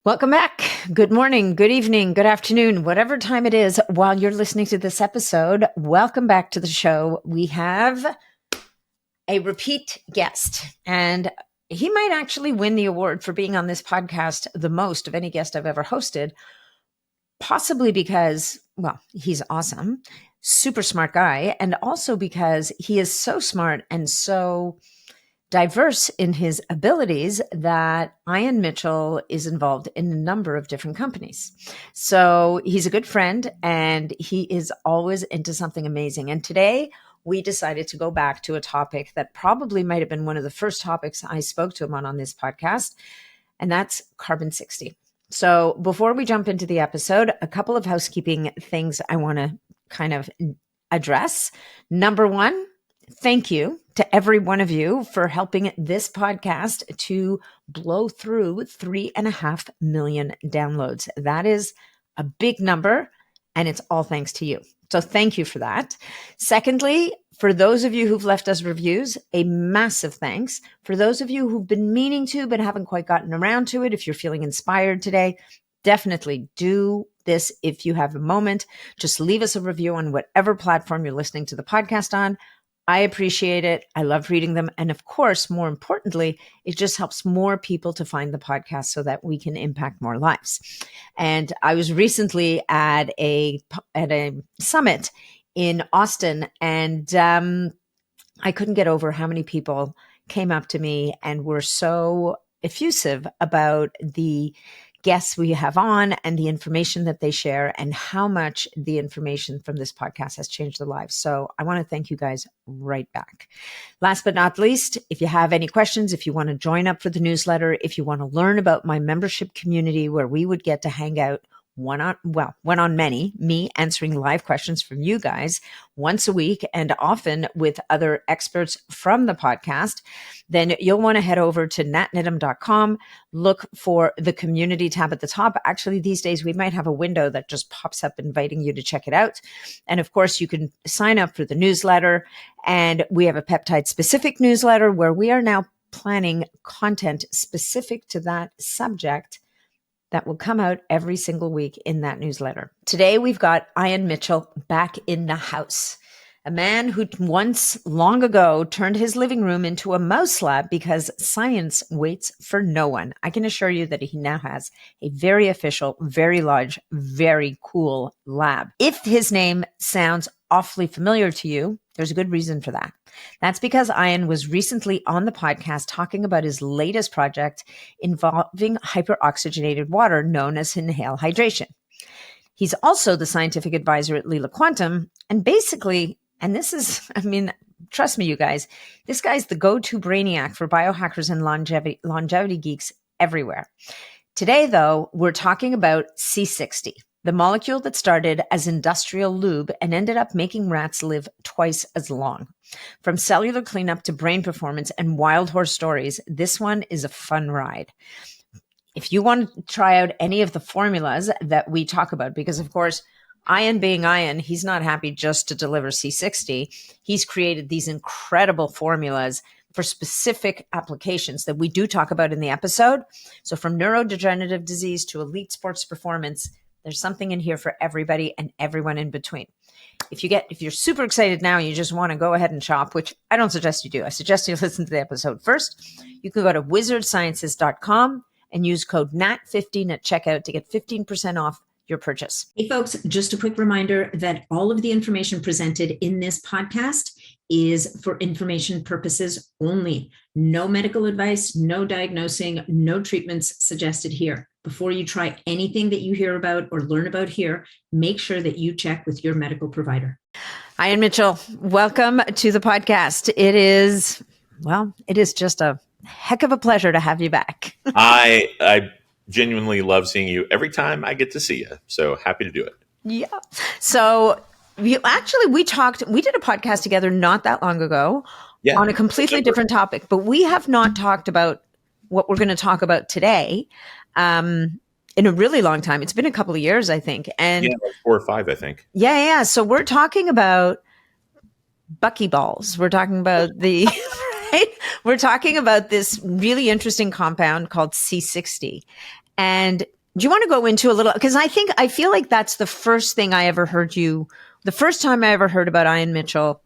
Welcome back. Good morning, good evening, good afternoon, whatever time it is while you're listening to this episode. Welcome back to the show. We have a repeat guest, and he might actually win the award for being on this podcast the most of any guest I've ever hosted, possibly because, well, he's awesome, super smart guy, and also because he is so smart and so diverse in his abilities that Ian Mitchell is involved in a number of different companies. So he's a good friend and he is always into something amazing. And today we decided to go back to a topic that probably might have been one of the first topics I spoke to him on this podcast, and that's carbon 60. So before we jump into the episode, a couple of housekeeping things I want to kind of address. Number one, thank you to every one of you for helping this podcast to blow through 3.5 million downloads. That is a big number, and it's all thanks to you. So thank you for that. Secondly, for those of you who've left us reviews, a massive thanks. For those of you who've been meaning to but haven't quite gotten around to it, if you're feeling inspired today, definitely do this if you have a moment. Just leave us a review on whatever platform you're listening to the podcast on. I appreciate it. I love reading them. And of course, more importantly, it just helps more people to find the podcast so that we can impact more lives. And I was recently at a summit in Austin, and I couldn't get over how many people came up to me and were so effusive about the guests we have on and the information that they share and how much the information from this podcast has changed their lives. So I want to thank you guys right back. Last but not least, if you have any questions, if you want to join up for the newsletter, if you want to learn about my membership community where we would get to hang out one on many, me answering live questions from you guys once a week and often with other experts from the podcast, then you'll want to head over to natnidham.com, look for the community tab at the top. Actually, these days we might have a window that just pops up inviting you to check it out. And of course, you can sign up for the newsletter. And we have a peptide specific newsletter where we are now planning content specific to that subject that will come out every single week in that newsletter. Today, we've got Ian Mitchell back in the house, a man who once long ago turned his living room into a mouse lab because science waits for no one. I can assure you that he now has a very official, very large, very cool lab. If his name sounds awfully familiar to you, there's a good reason for that. That's because Ian was recently on the podcast talking about his latest project involving hyperoxygenated water known as inhale hydration. He's also the scientific advisor at Lila Quantum. And basically, and this is, trust me, you guys, this guy's the go-to brainiac for biohackers and longevity geeks everywhere. Today, though, we're talking about C60. The molecule that started as industrial lube and ended up making rats live twice as long. From cellular cleanup to brain performance and wild horse stories, this one is a fun ride. If you want to try out any of the formulas that we talk about, because of course, Ian being Ian, he's not happy just to deliver C60. He's created these incredible formulas for specific applications that we do talk about in the episode. So from neurodegenerative disease to elite sports performance, there's something in here for everybody and everyone in between. If you're super excited now, you just want to go ahead and shop, which I don't suggest you do. I suggest you listen to the episode first. You can go to wizardsciences.com and use code NAT15 at checkout to get 15% off your purchase. Hey folks, just a quick reminder that all of the information presented in this podcast is for information purposes only. No medical advice, no diagnosing, no treatments suggested here. Before you try anything that you hear about or learn about here, make sure that you check with your medical provider. Ian Mitchell, welcome to the podcast. It is just a heck of a pleasure to have you back. I genuinely love seeing you every time I get to see you. So happy to do it. Yeah. So we did a podcast together not that long ago on a completely different topic, but we have not talked about what we're going to talk about today in a really long time. It's been a couple of years, I think. And like 4 or 5, I think. Yeah. So we're talking about buckyballs. We're talking about right? We're talking about this really interesting compound called C60. And do you want to go into a little, because I feel like that's the first thing I ever heard the first time I ever heard about Ian Mitchell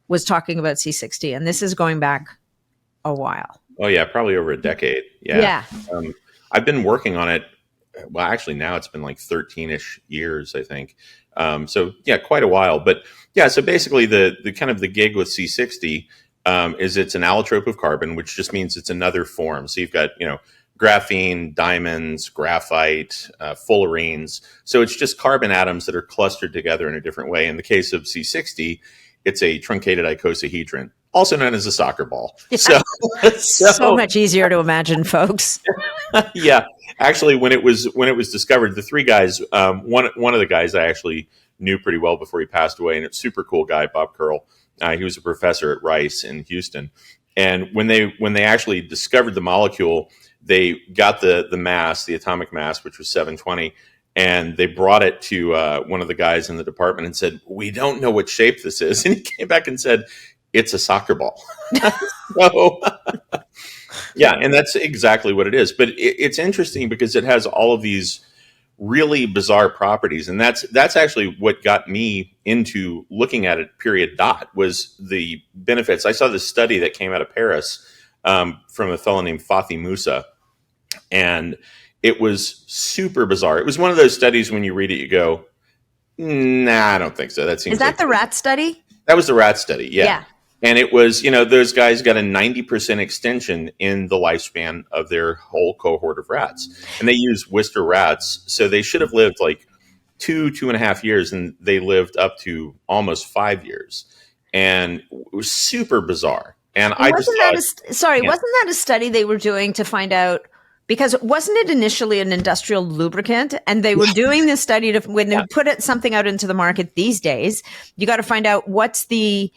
was talking about C60. And this is going back a while. Oh yeah, probably over a decade. Yeah. I've been working on it. Well, actually now it's been like 13-ish years, I think. So yeah, quite a while. But yeah, so basically the kind of the gig with C60 is it's an allotrope of carbon, which just means it's another form. So you've got, graphene, diamonds, graphite, fullerenes. So it's just carbon atoms that are clustered together in a different way. In the case of C60, it's a truncated icosahedron, also known as a soccer ball. Yeah. So much easier to imagine, folks. Yeah, actually, when it was discovered, the three guys, one of the guys I actually knew pretty well before he passed away, and it's a super cool guy, Bob Curl. He was a professor at Rice in Houston, and when they actually discovered the molecule, they got the mass, the atomic mass, which was 720. And they brought it to one of the guys in the department and said, "We don't know what shape this is." And he came back and said, "It's a soccer ball." So, yeah, and that's exactly what it is. But it's interesting because it has all of these really bizarre properties, and that's actually what got me into looking at it. Period. Dot was the benefits. I saw this study that came out of Paris from a fellow named Fathi Musa, and it was super bizarre. It was one of those studies when you read it, you go, "Nah, I don't think so." That seems. Is that the rat study? That was the rat study. Yeah. And it was, those guys got a 90% extension in the lifespan of their whole cohort of rats. And they used Worcester rats. So they should have lived like 2.5 years, and they lived up to almost 5 years. And it was super bizarre. And wasn't that a study they were doing to find out? Because wasn't it initially an industrial lubricant? And they were doing this study to, when they put something out into the market these days, you got to find out what's the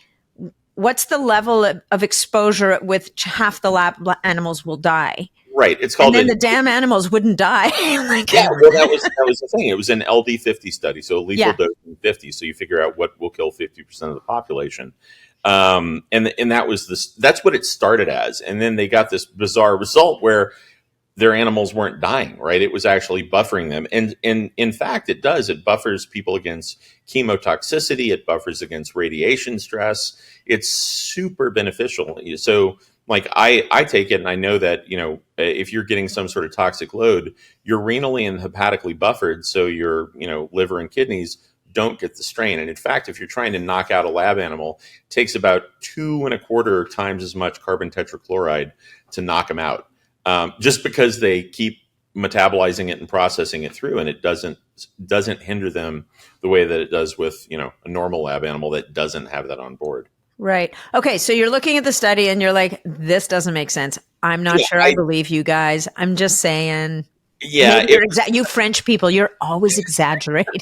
level of exposure at which half the lab animals will die. Right. It's called. And then the damn animals wouldn't die. Yeah. Well, that was the thing. It was an LD50 study, so lethal dose in 50. So you figure out what will kill 50% of the population. And that's what it started as. And then they got this bizarre result where their animals weren't dying, right? It was actually buffering them. And in fact, it does. It buffers people against chemotoxicity. It buffers against radiation stress. It's super beneficial. So like I take it, and I know that, if you're getting some sort of toxic load, you're renally and hepatically buffered. So your, liver and kidneys don't get the strain. And in fact, if you're trying to knock out a lab animal, it takes about 2.25 times as much carbon tetrachloride to knock them out. Just because they keep metabolizing it and processing it through, and it doesn't hinder them the way that it does with, a normal lab animal that doesn't have that on board. Right. Okay. So you're looking at the study and you're like, this doesn't make sense. I'm not sure I believe you guys. I'm just saying. Yeah. You French people, you're always exaggerating.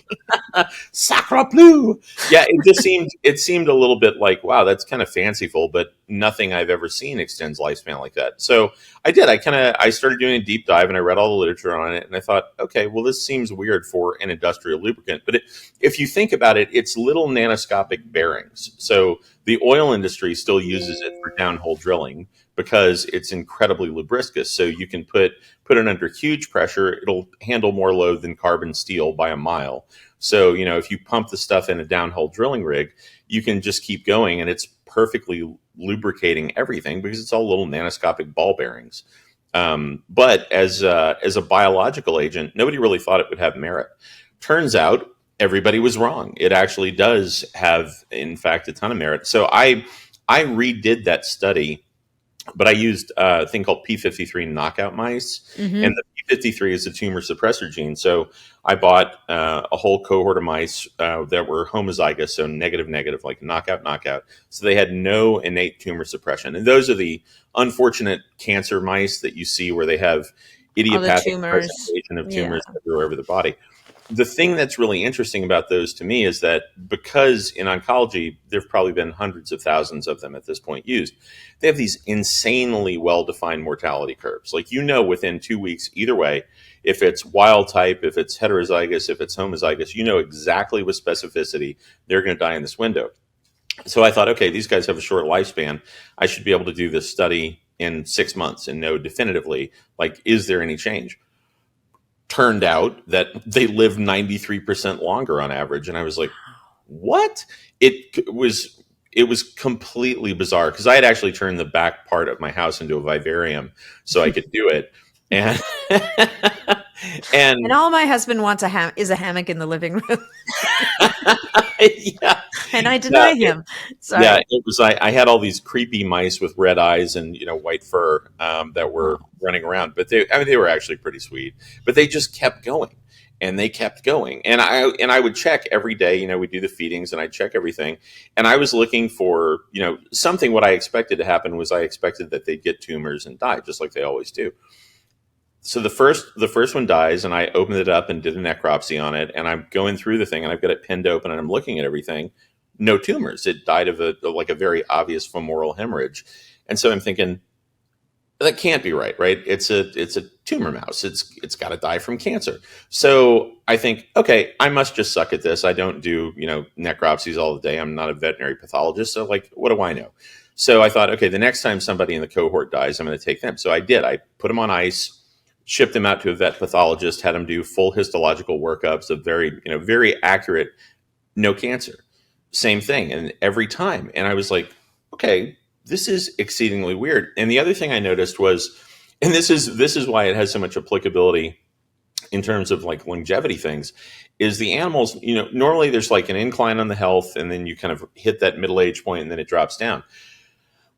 Sacre bleu. Yeah. It seemed a little bit like, wow, that's kind of fanciful, but nothing I've ever seen extends lifespan like that. So I did. I started doing a deep dive, and I read all the literature on it, and I thought, okay, well, this seems weird for an industrial lubricant. But if you think about it, it's little nanoscopic bearings. So the oil industry still uses it for downhole drilling because it's incredibly lubricous. So you can put it under huge pressure. It'll handle more load than carbon steel by a mile. So, if you pump the stuff in a downhole drilling rig, you can just keep going, and it's perfectly lubricating everything because it's all little nanoscopic ball bearings. But as a biological agent, nobody really thought it would have merit. Turns out everybody was wrong. It actually does have, in fact, a ton of merit. So I redid that study, but I used a thing called P53 knockout mice. Mm-hmm. And the P53 is a tumor suppressor gene. So I bought a whole cohort of mice that were homozygous, so negative, like knockout. So they had no innate tumor suppression. And those are the unfortunate cancer mice that you see where they have idiopathic presentation of tumors everywhere over the body. The thing that's really interesting about those to me is that because in oncology, there've probably been hundreds of thousands of them at this point used, they have these insanely well-defined mortality curves. Like, within 2 weeks, either way, if it's wild type, if it's heterozygous, if it's homozygous, exactly with specificity, they're going to die in this window. So I thought, okay, these guys have a short lifespan. I should be able to do this study in 6 months and know definitively, like, is there any change? turned out that they live 93% longer on average. And I was like, what? It was completely bizarre, because I had actually turned the back part of my house into a vivarium so I could do it. And And all my husband wants is a hammock in the living room. yeah, And I deny him. Sorry. Yeah, it was. I had all these creepy mice with red eyes and white fur that were running around, but they were actually pretty sweet. But they just kept going, and they kept going, and I would check every day. We do the feedings, and I'd check everything, and I was looking for something. What I expected to happen was I expected that they'd get tumors and die, just like they always do. So the first one dies, and I opened it up and did a necropsy on it, and I'm going through the thing, and I've got it pinned open, and I'm looking at everything. No tumors. It died of a very obvious femoral hemorrhage, and so I'm thinking that can't be right. It's a tumor mouse. It's got to die from cancer. So I think, okay, I must just suck at this. I don't do necropsies all the day. I'm not a veterinary pathologist, so what do I know? So I thought, okay, the next time somebody in the cohort dies, I'm going to take them. So I did. I put them on ice, shipped them out to a vet pathologist, had them do full histological workups of very accurate, no cancer. Same thing. And every time. And I was like, okay, this is exceedingly weird. And the other thing I noticed was, and this is why it has so much applicability in terms of longevity things, is the animals, normally there's an incline on the health, and then you kind of hit that middle age point and then it drops down.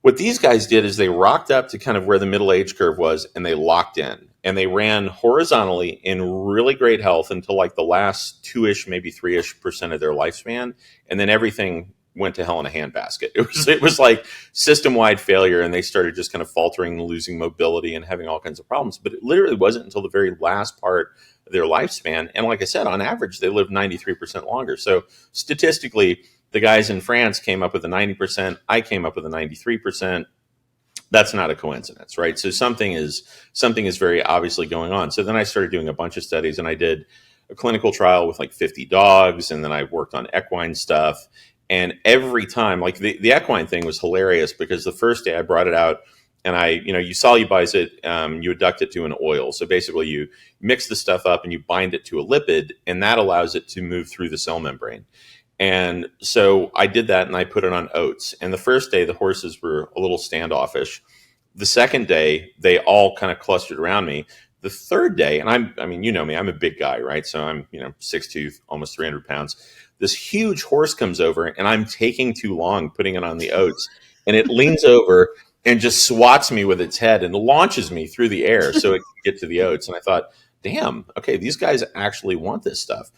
What these guys did is they rocked up to kind of where the middle age curve was, and they locked in, and they ran horizontally in really great health until the last 2-ish, maybe 3-ish% of their lifespan. And then everything went to hell in a handbasket. It was like system-wide failure, and they started just kind of faltering, losing mobility, and having all kinds of problems. But it literally wasn't until the very last part of their lifespan. And like I said, on average, they lived 93% longer. So statistically, the guys in France came up with a 90%. I came up with a 93%. That's not a coincidence, right? So something is very obviously going on. So then I started doing a bunch of studies, and I did a clinical trial with 50 dogs, and then I worked on equine stuff. And every time, the equine thing was hilarious, because the first day I brought it out, and you solubilize it, you adduct it to an oil. So basically you mix the stuff up and you bind it to a lipid, and that allows it to move through the cell membrane. And so I did that, and I put it on oats. And the first day, the horses were a little standoffish. The second day, they all kind of clustered around me. The third day, and I mean, you know me, I'm a big guy, right? So I'm, 6'2", almost 300 pounds. This huge horse comes over, and I'm taking too long putting it on the oats. And it leans over and just swats me with its head and launches me through the air so it can get to the oats. And I thought, damn, okay, these guys actually want this stuff.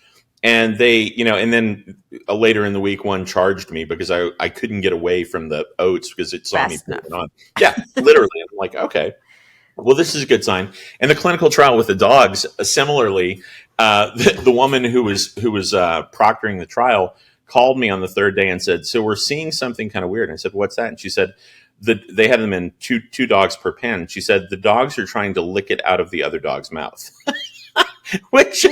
And they, and then later in the week, one charged me because I couldn't get away from the oats because it saw me putting it on. Yeah, literally. I'm like, okay, well, this is a good sign. And the clinical trial with the dogs, similarly, the woman who was proctoring the trial called me on the third day and said, so we're seeing something kind of weird. And I said, what's that? And she said, they had them in two dogs per pen. She said, the dogs are trying to lick it out of the other dog's mouth. Which...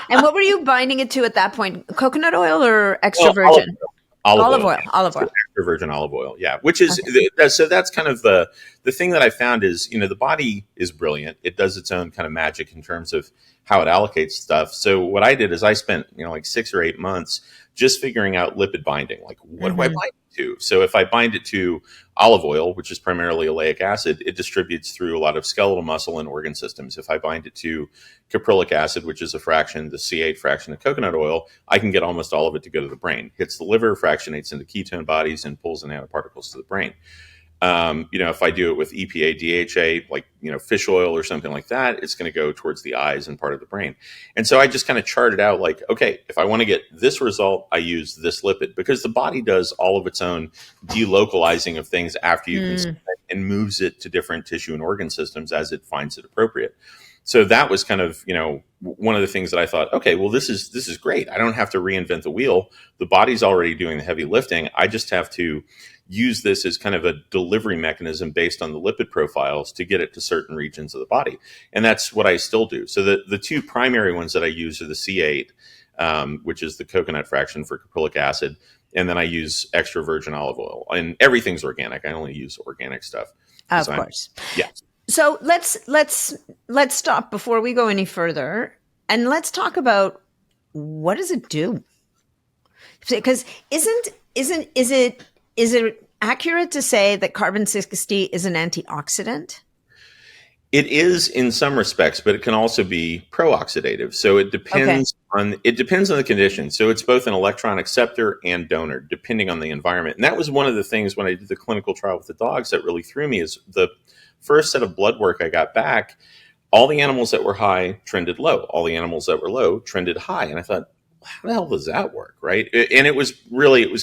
And what were you binding it to at that point? Coconut oil or extra virgin? Olive oil. Extra virgin olive oil. Yeah. Which is, so that's kind of the thing that I found is, the body is brilliant. It does its own kind of magic in terms of how it allocates stuff. So what I did is I spent, 6 or 8 months just figuring out lipid binding. What do I bind it to? So if I bind it to olive oil, which is primarily oleic acid, it distributes through a lot of skeletal muscle and organ systems. If I bind it to caprylic acid, which is the C8 fraction of coconut oil, I can get almost all of it to go to the brain. Hits the liver, fractionates into ketone bodies, and pulls in nanoparticles to the brain. If I do it with EPA, DHA, fish oil or something like that, it's going to go towards the eyes and part of the brain. And so I just kind of charted out okay, if I want to get this result, I use this lipid, because the body does all of its own delocalizing of things after you consume it and moves it to different tissue and organ systems as it finds it appropriate. So that was kind of, one of the things that I thought, okay, well, this is great. I don't have to reinvent the wheel. The body's already doing the heavy lifting. I just have to use this as kind of a delivery mechanism based on the lipid profiles to get it to certain regions of the body. And that's what I still do. So the two primary ones that I use are the C8, which is the coconut fraction for caprylic acid. And then I use extra virgin olive oil, and everything's organic. I only use organic stuff. Of course. Yeah. So let's stop before we go any further. And let's talk about, what does it do? Because is it accurate to say that carbon 60 is an antioxidant? It is in some respects, but it can also be pro-oxidative. So Okay. it depends on the condition. So it's both an electron acceptor and donor, depending on the environment. And that was one of the things when I did the clinical trial with the dogs that really threw me, is the first set of blood work I got back. All the animals that were high trended low. All the animals that were low trended high. And I thought, how the hell does that work, right? And it was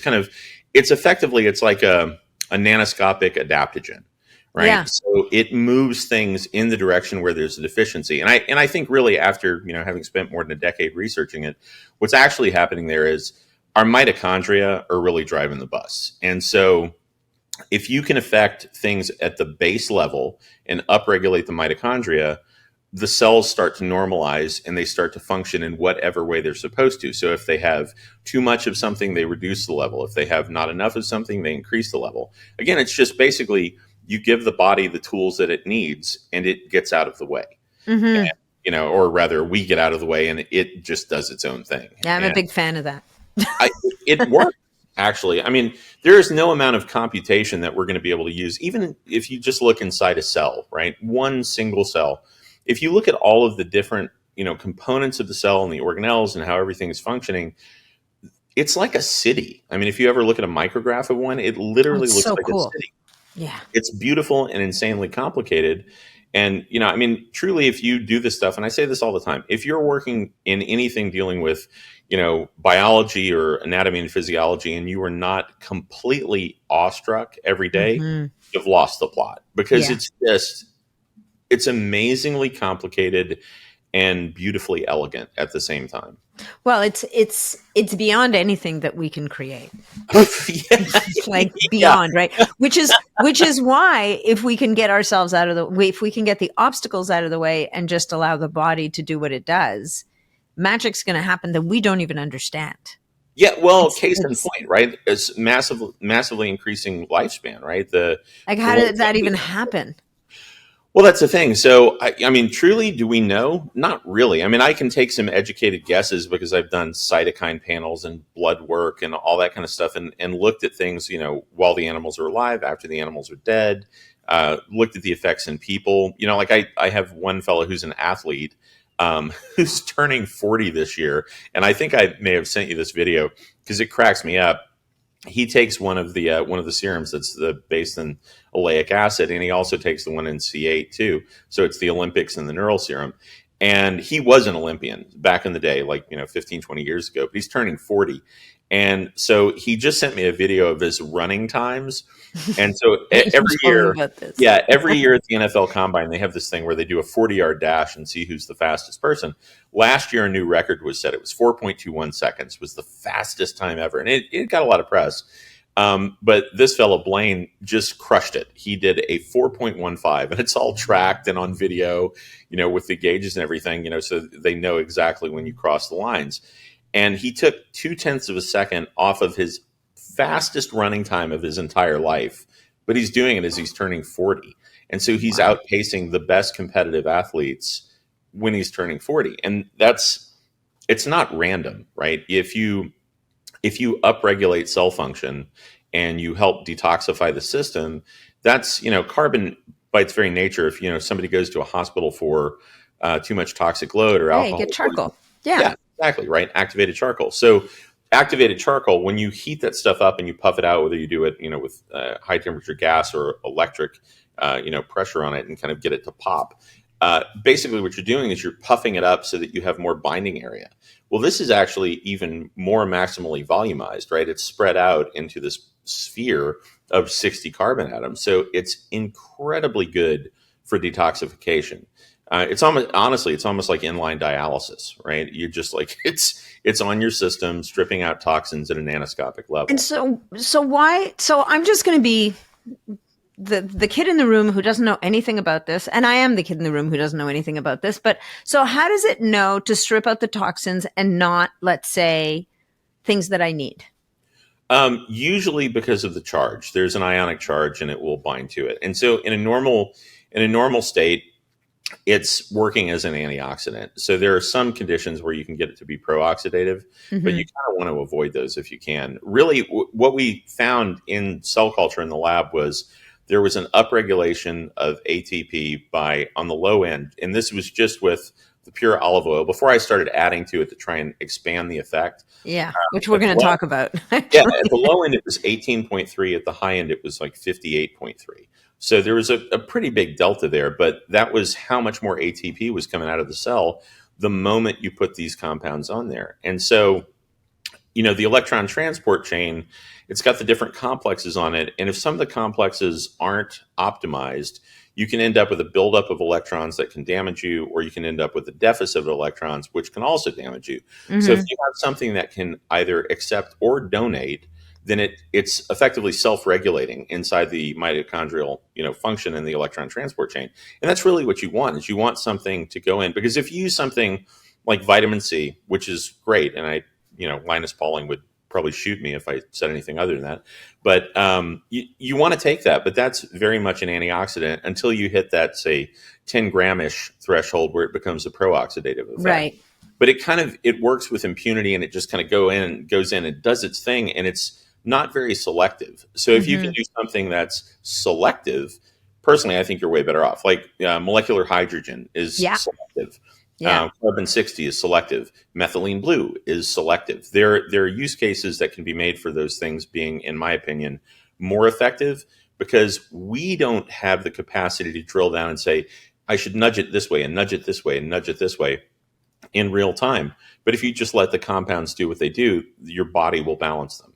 kind of, it's like a nanoscopic adaptogen, right? Yeah. So it moves things in the direction where there's a deficiency. And I think really after, having spent more than a decade researching it, what's actually happening there is our mitochondria are really driving the bus. And so if you can affect things at the base level and upregulate the mitochondria, the cells start to normalize and they start to function in whatever way they're supposed to. So if they have too much of something, they reduce the level. If they have not enough of something, they increase the level. Again, it's just basically you give the body the tools that it needs and it gets out of the way. Mm-hmm. And, or rather we get out of the way and it just does its own thing. Yeah, I'm and a big fan of that. it works. Actually, I mean, there is no amount of computation that we're going to be able to use, even if you just look inside a cell, right? One single cell. If you look at all of the different, components of the cell and the organelles and how everything is functioning, it's like a city. I mean, if you ever look at a micrograph of one, it literally It's looks so like a cool. city. Yeah. It's beautiful and insanely complicated. And, I mean, truly, if you do this stuff, and I say this all the time, if you're working in anything dealing with, biology or anatomy and physiology, and you are not completely awestruck every day, Mm-hmm. you've lost the plot, because Yeah. it's amazingly complicated and beautifully elegant at the same time. Well, it's beyond anything that we can create. Yeah. Like Yeah. beyond, right? Which is why, if we can get ourselves out of the way, if we can get the obstacles out of the way and just allow the body to do what it does, magic's going to happen that we don't even understand. Yeah, well, It's, case in it's point, right? It's massively increasing lifespan, right? like, The how whole did that thing. even happen? Well, that's the thing. So, I mean, truly, do we know? Not really. I mean, I can take some educated guesses because I've done cytokine panels and blood work and all that kind of stuff, and looked at things, while the animals are alive, after the animals are dead, looked at the effects in people. Like I have one fellow who's an athlete, who's turning 40 this year. And I think I may have sent you this video because it cracks me up. He takes one of the serums that's based in oleic acid, and he also takes the one in C8 too. So it's the Olympics and the neural serum. And he was an Olympian back in the day, like 15, 20 years ago. But he's turning 40, and so he just sent me a video of his running times. And so You every told me year, about this. yeah, every year at the NFL Combine, they have this thing where they do a 40-yard dash and see who's the fastest person. Last year, a new record was set. It was 4.21 seconds, was the fastest time ever. And it got a lot of press. But this fellow, Blaine, just crushed it. He did a 4.15, and it's all tracked and on video, with the gauges and everything, so they know exactly when you cross the lines. And he took 0.2 of a second off of his fastest running time of his entire life. But he's doing it as he's turning 40. And so he's Wow. outpacing the best competitive athletes when he's turning 40. And it's not random, right? If you upregulate cell function and you help detoxify the system, that's, carbon by its very nature. If, somebody goes to a hospital for too much toxic load or Hey, alcohol get poisoning, charcoal. Yeah. yeah, exactly, right. Activated charcoal. So activated charcoal, when you heat that stuff up and you puff it out, whether you do it, with high temperature gas or electric, pressure on it and kind of get it to pop. Basically, what you're doing is you're puffing it up so that you have more binding area. Well, this is actually even more maximally volumized, right? It's spread out into this sphere of 60 carbon atoms. So it's incredibly good for detoxification. It's almost like inline dialysis, right? You're just like, it's on your system, stripping out toxins at a nanoscopic level. And so I'm just going to be the kid in the room who doesn't know anything about this, and I am the kid in the room who doesn't know anything about this. But so how does it know to strip out the toxins and not, let's say, things that I need? Usually because of the charge. There's an ionic charge and it will bind to it. And so in a normal state, it's working as an antioxidant. So there are some conditions where you can get it to be pro-oxidative, but you kind of want to avoid those if you can. Really, what we found in cell culture in the lab was there was an upregulation of ATP on the low end, and this was just with the pure olive oil before I started adding to it to try and expand the effect. Yeah, which we're going to talk about. Yeah, at the low end, it was 18.3. At the high end, it was like 58.3. So there was a pretty big delta there, but that was how much more ATP was coming out of the cell the moment you put these compounds on there. And so, the electron transport chain, it's got the different complexes on it. And if some of the complexes aren't optimized, you can end up with a buildup of electrons that can damage you, or you can end up with a deficit of electrons, which can also damage you. So if you have something that can either accept or donate, then it's effectively self-regulating inside the mitochondrial, function in the electron transport chain. And that's really what you want, is you want something to go in. Because if you use something like vitamin C, which is great, and Linus Pauling would probably shoot me if I said anything other than that. But you want to take that, but that's very much an antioxidant until you hit that, say, 10 gram-ish threshold where it becomes a pro-oxidative effect. Right. But it works with impunity, and it just kind of goes in and does its thing, and it's not very selective. So if you can do something that's selective, personally, I think you're way better off. Like molecular hydrogen is selective. Yeah. Carbon 60 is selective. Methylene blue is selective. There are use cases that can be made for those things being, in my opinion, more effective, because we don't have the capacity to drill down and say, I should nudge it this way and nudge it this way and nudge it this way in real time. But if you just let the compounds do what they do, your body will balance them.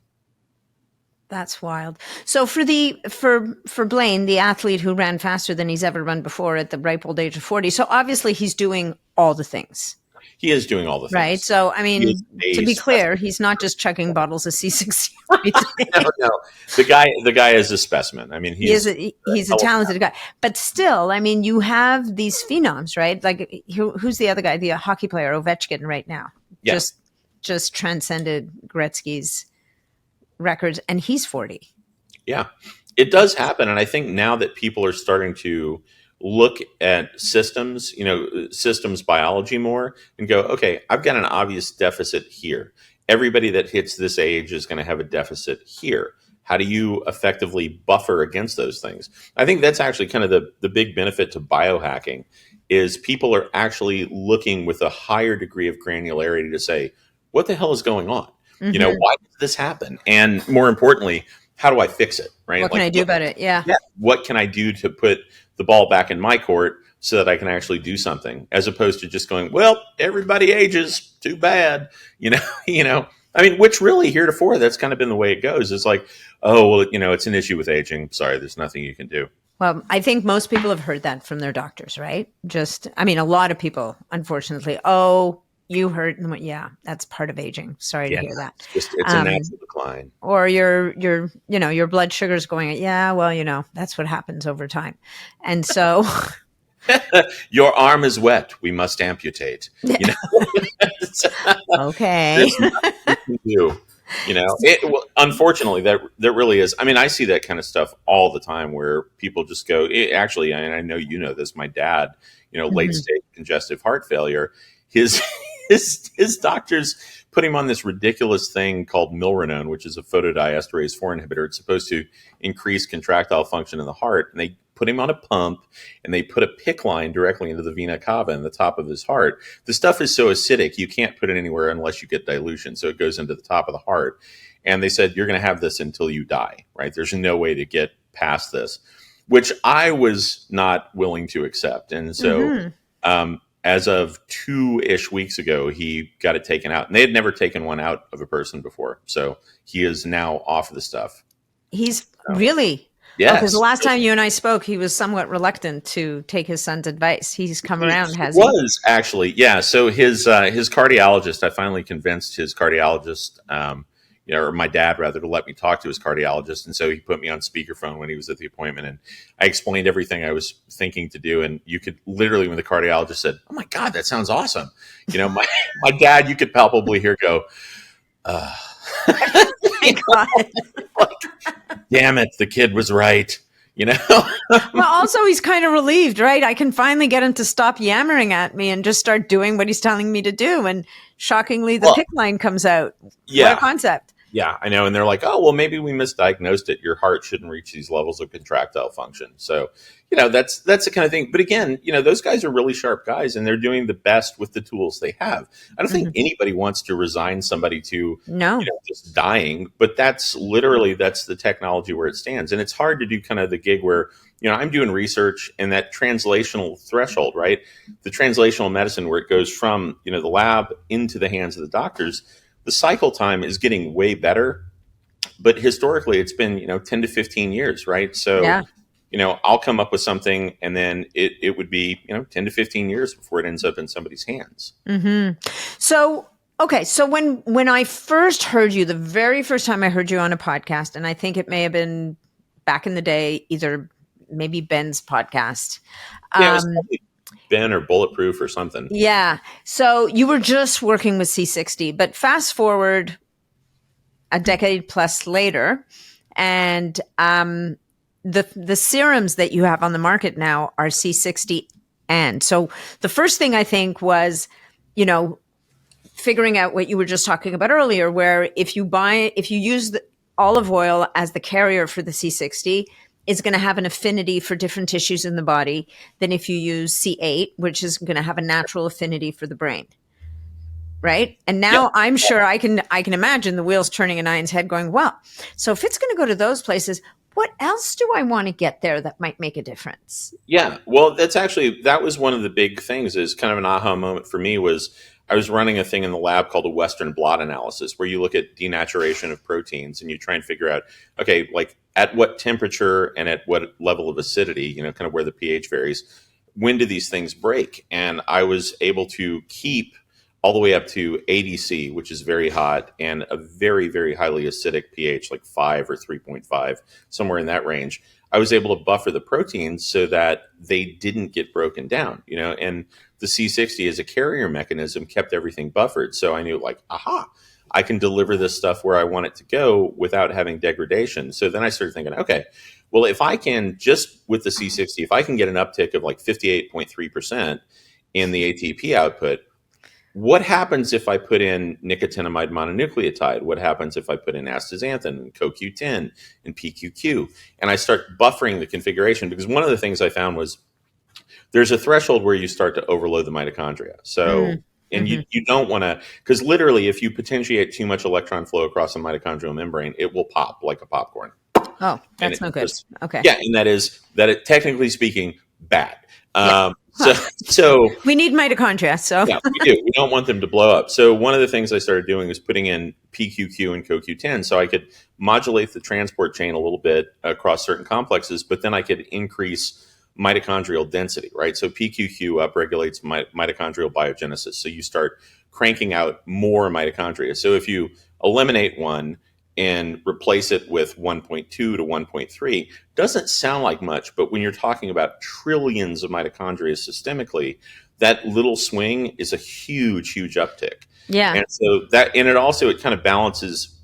That's wild. So for Blaine, the athlete who ran faster than he's ever run before at the ripe old age of 40. So obviously he's doing all the things. He is doing all the things. Right. So, I mean, to be clear, he's not just chugging bottles of C60. No. The guy is a specimen. I mean, he's a talented guy. But still, I mean, you have these phenoms, right? Like, who's the other guy? The hockey player, Ovechkin, right now. Yeah. Just transcended Gretzky's records, and he's 40. Yeah, it does happen. And I think now that people are starting to look at systems biology more and go, okay, I've got an obvious deficit here. Everybody that hits this age is going to have a deficit here. How do you effectively buffer against those things? I think that's actually kind of the big benefit to biohacking, is people are actually looking with a higher degree of granularity to say, what the hell is going on? Why did this happen? And more importantly, how do I fix it? Right? What can I do about it? Yeah. What can I do to put the ball back in my court so that I can actually do something, as opposed to just going, well, everybody ages, too bad. I mean, which really heretofore, that's kind of been the way it goes. It's like, oh, well, it's an issue with aging. Sorry, there's nothing you can do. Well, I think most people have heard that from their doctors, right? A lot of people, unfortunately, you heard, yeah, that's part of aging. Sorry to hear that. It's a natural decline. Or your blood sugar's going, that's what happens over time. And so your arm is wet. We must amputate. Okay. Unfortunately, that really is. I mean, I see that kind of stuff all the time where people just go, actually, and I know you know this, my dad, late stage congestive heart failure, his doctors put him on this ridiculous thing called milrinone, which is a photodiesterase 4 inhibitor. It's supposed to increase contractile function in the heart. And they put him on a pump, and they put a PICC line directly into the vena cava in the top of his heart. The stuff is so acidic, you can't put it anywhere unless you get dilution. So it goes into the top of the heart. And they said, you're going to have this until you die, right? There's no way to get past this, which I was not willing to accept. And so, as of 2-ish weeks ago, he got it taken out. And they had never taken one out of a person before. So he is now off of the stuff. Really? Yes. Because the last time you and I spoke, he was somewhat reluctant to take his son's advice. He's come around, has he? Was actually, yeah. So his cardiologist, I finally convinced his cardiologist, or my dad rather, to let me talk to his cardiologist. And so he put me on speakerphone when he was at the appointment, and I explained everything I was thinking to do. And you could literally, when the cardiologist said, "Oh my God, that sounds awesome," my dad, you could palpably hear go, my God. Damn it, the kid was right. you know? Well, also he's kind of relieved, right? I can finally get him to stop yammering at me and just start doing what he's telling me to do. And shockingly, the Well, PIC line comes out. What a yeah. concept. Yeah, I know. And they're like, oh, well, maybe we misdiagnosed it. Your heart shouldn't reach these levels of contractile function. So, that's the kind of thing. But again, those guys are really sharp guys and they're doing the best with the tools they have. I don't think anybody wants to resign somebody to, No. just dying, but that's the technology where it stands. And it's hard to do kind of the gig where, I'm doing research and that translational threshold, right? The translational medicine where it goes from, the lab into the hands of the doctors. The cycle time is getting way better, but historically it's been, 10 to 15 years, right? So, Yeah. I'll come up with something and then it would be, 10 to 15 years before it ends up in somebody's hands. So, okay. So when I first heard you, the very first time I heard you on a podcast, and I think it may have been back in the day, either maybe Ben's podcast. Yeah, it was probably Ben or Bulletproof or something. Yeah. So you were just working with C60, but fast forward a decade plus later, and the serums that you have on the market now are C60. And so the first thing I think was, figuring out what you were just talking about earlier, where if you use the olive oil as the carrier for the C60, it's going to have an affinity for different tissues in the body than if you use C8, which is going to have a natural affinity for the brain. Right. And now I'm sure I can imagine the wheels turning in Ian's head going, well, so if it's going to go to those places, what else do I want to get there that might make a difference? Yeah. Well, that was one of the big things is kind of an aha moment for me was I was running a thing in the lab called a Western blot analysis where you look at denaturation of proteins and you try and figure out, okay, like at what temperature and at what level of acidity, kind of where the pH varies, when do these things break? And I was able to keep all the way up to ADC, which is very hot, and a very, very highly acidic pH, like 5 or 3.5, somewhere in that range. I was able to buffer the proteins so that they didn't get broken down, and the C60 as a carrier mechanism kept everything buffered. So I knew like, aha, I can deliver this stuff where I want it to go without having degradation. So then I started thinking, okay, well, if I can just with the C60, if I can get an uptick of like 58.3% in the ATP output, what happens if I put in nicotinamide mononucleotide? What happens if I put in astaxanthin and CoQ10 and PQQ? And I start buffering the configuration because one of the things I found was there's a threshold where you start to overload the mitochondria. So, you don't want to, because literally if you potentiate too much electron flow across the mitochondrial membrane, it will pop like a popcorn. Oh, that's no good. Okay. Yeah. And that is, technically speaking, bad. So we need mitochondria. So yeah, we do. We don't want them to blow up. So one of the things I started doing was putting in PQQ and CoQ10 so I could modulate the transport chain a little bit across certain complexes, but then I could increase mitochondrial density, right? So PQQ upregulates mitochondrial biogenesis. So you start cranking out more mitochondria. So if you eliminate one and replace it with 1.2 to 1.3, doesn't sound like much, but when you're talking about trillions of mitochondria systemically, that little swing is a huge, huge uptick. Yeah. And so it kind of balances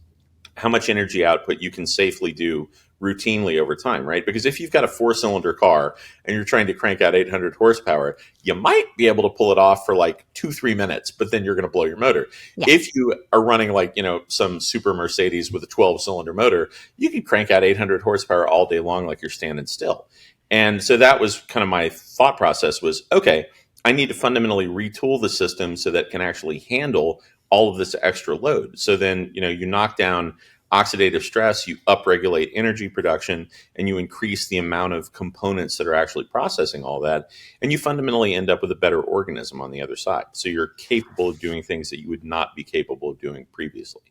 how much energy output you can safely do routinely over time, right? Because if you've got a 4-cylinder car and you're trying to crank out 800 horsepower, you might be able to pull it off for like 2-3 minutes, but then you're going to blow your motor. Yeah. If you are running like, some super Mercedes with a 12-cylinder motor, you can crank out 800 horsepower all day long like you're standing still. And so that was kind of my thought process was, okay, I need to fundamentally retool the system so that it can actually handle all of this extra load. So then, you knock down oxidative stress, you upregulate energy production, and you increase the amount of components that are actually processing all that. And you fundamentally end up with a better organism on the other side. So you're capable of doing things that you would not be capable of doing previously.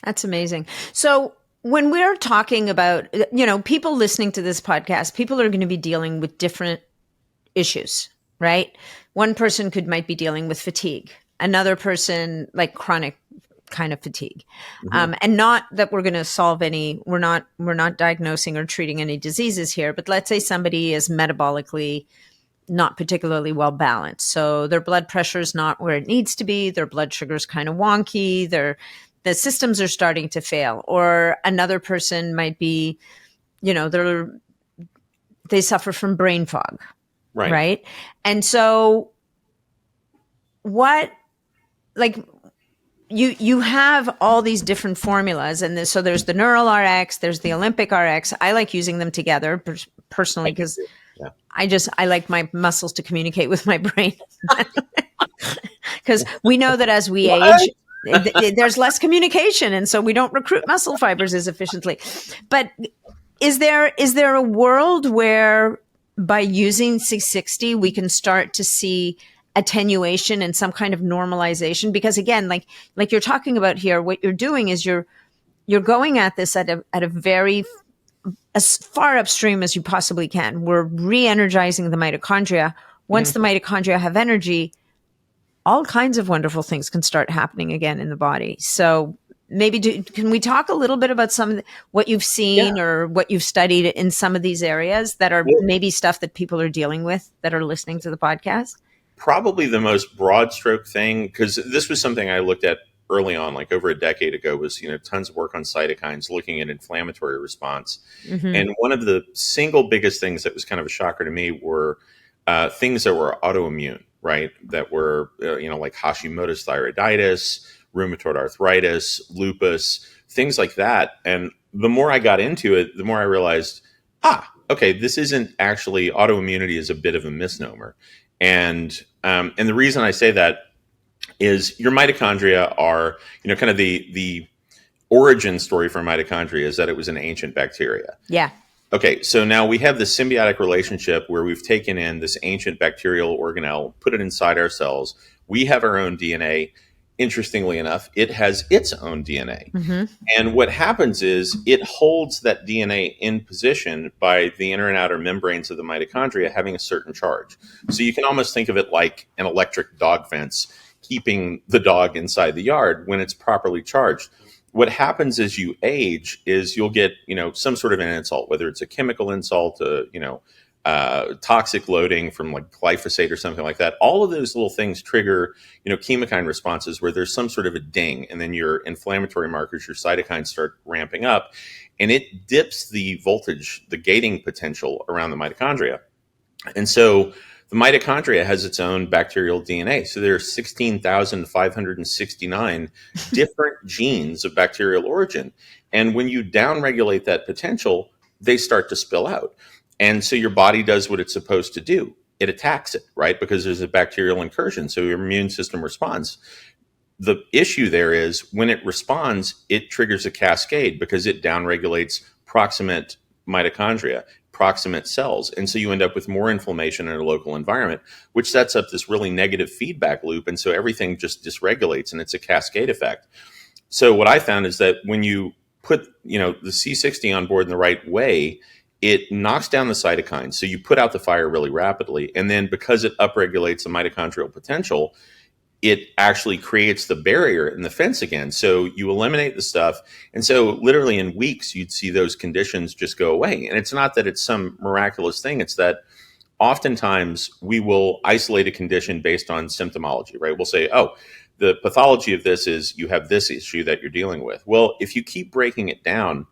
That's amazing. So when we're talking about, people listening to this podcast, people are going to be dealing with different issues, right? One person might be dealing with fatigue. Another person like chronic kind of fatigue. And not that we're going to solve we're not diagnosing or treating any diseases here, but let's say somebody is metabolically not particularly well balanced. So their blood pressure is not where it needs to be. Their blood sugar is kind of wonky. The systems are starting to fail. Or another person might be, they suffer from brain fog, Right. right? And so what, like, you have all these different formulas, and so there's the Neural RX, there's the Olympic RX. I like using them together personally because Yeah. I like my muscles to communicate with my brain. Because we know that as we age, there's less communication, and so we don't recruit muscle fibers as efficiently. But is there a world where by using C60 we can start to see attenuation and some kind of normalization? Because again, like you're talking about here, what you're doing is you're going at this at a very, as far upstream as you possibly can. We're re-energizing the mitochondria. Once the mitochondria have energy, all kinds of wonderful things can start happening again in the body. So maybe can we talk a little bit about some of what you've seen or what you've studied in some of these areas that are maybe stuff that people are dealing with that are listening to the podcast? Probably the most broad stroke thing, because this was something I looked at early on, like over a decade ago, was tons of work on cytokines, looking at inflammatory response. And one of the single biggest things that was kind of a shocker to me were things that were autoimmune, right? That were like Hashimoto's thyroiditis, rheumatoid arthritis, lupus, things like that. And the more I got into it, the more I realized, okay, this isn't actually, autoimmunity is a bit of a misnomer. And the reason I say that is your mitochondria are, kind of the origin story for mitochondria is that it was an ancient bacteria. Yeah. Okay, so now we have this symbiotic relationship where we've taken in this ancient bacterial organelle, put it inside our cells. We have our own DNA. Interestingly enough, it has its own DNA. And what happens is it holds that DNA in position by the inner and outer membranes of the mitochondria having a certain charge. So you can almost think of it like an electric dog fence keeping the dog inside the yard when it's properly charged. What happens as you age is you'll get, some sort of an insult, whether it's a chemical insult, toxic loading from like glyphosate or something like that. All of those little things trigger, chemokine responses where there's some sort of a ding, and then your inflammatory markers, your cytokines start ramping up, and it dips the voltage, the gating potential around the mitochondria. And so the mitochondria has its own bacterial DNA. So there are 16,569 different genes of bacterial origin. And when you downregulate that potential, they start to spill out. And so your body does what it's supposed to do. It attacks it, right? Because there's a bacterial incursion. So your immune system responds. The issue there is when it responds, it triggers a cascade because it downregulates proximate mitochondria, proximate cells. And so you end up with more inflammation in a local environment, which sets up this really negative feedback loop. And so everything just dysregulates, and it's a cascade effect. So what I found is that when you put, the C60 on board in the right way, it knocks down the cytokines. So you put out the fire really rapidly. And then because it upregulates the mitochondrial potential, it actually creates the barrier and the fence again. So you eliminate the stuff. And so literally in weeks, you'd see those conditions just go away. And it's not that it's some miraculous thing. It's that oftentimes we will isolate a condition based on symptomology, right? We'll say, oh, the pathology of this is you have this issue that you're dealing with. Well, if you keep breaking it down,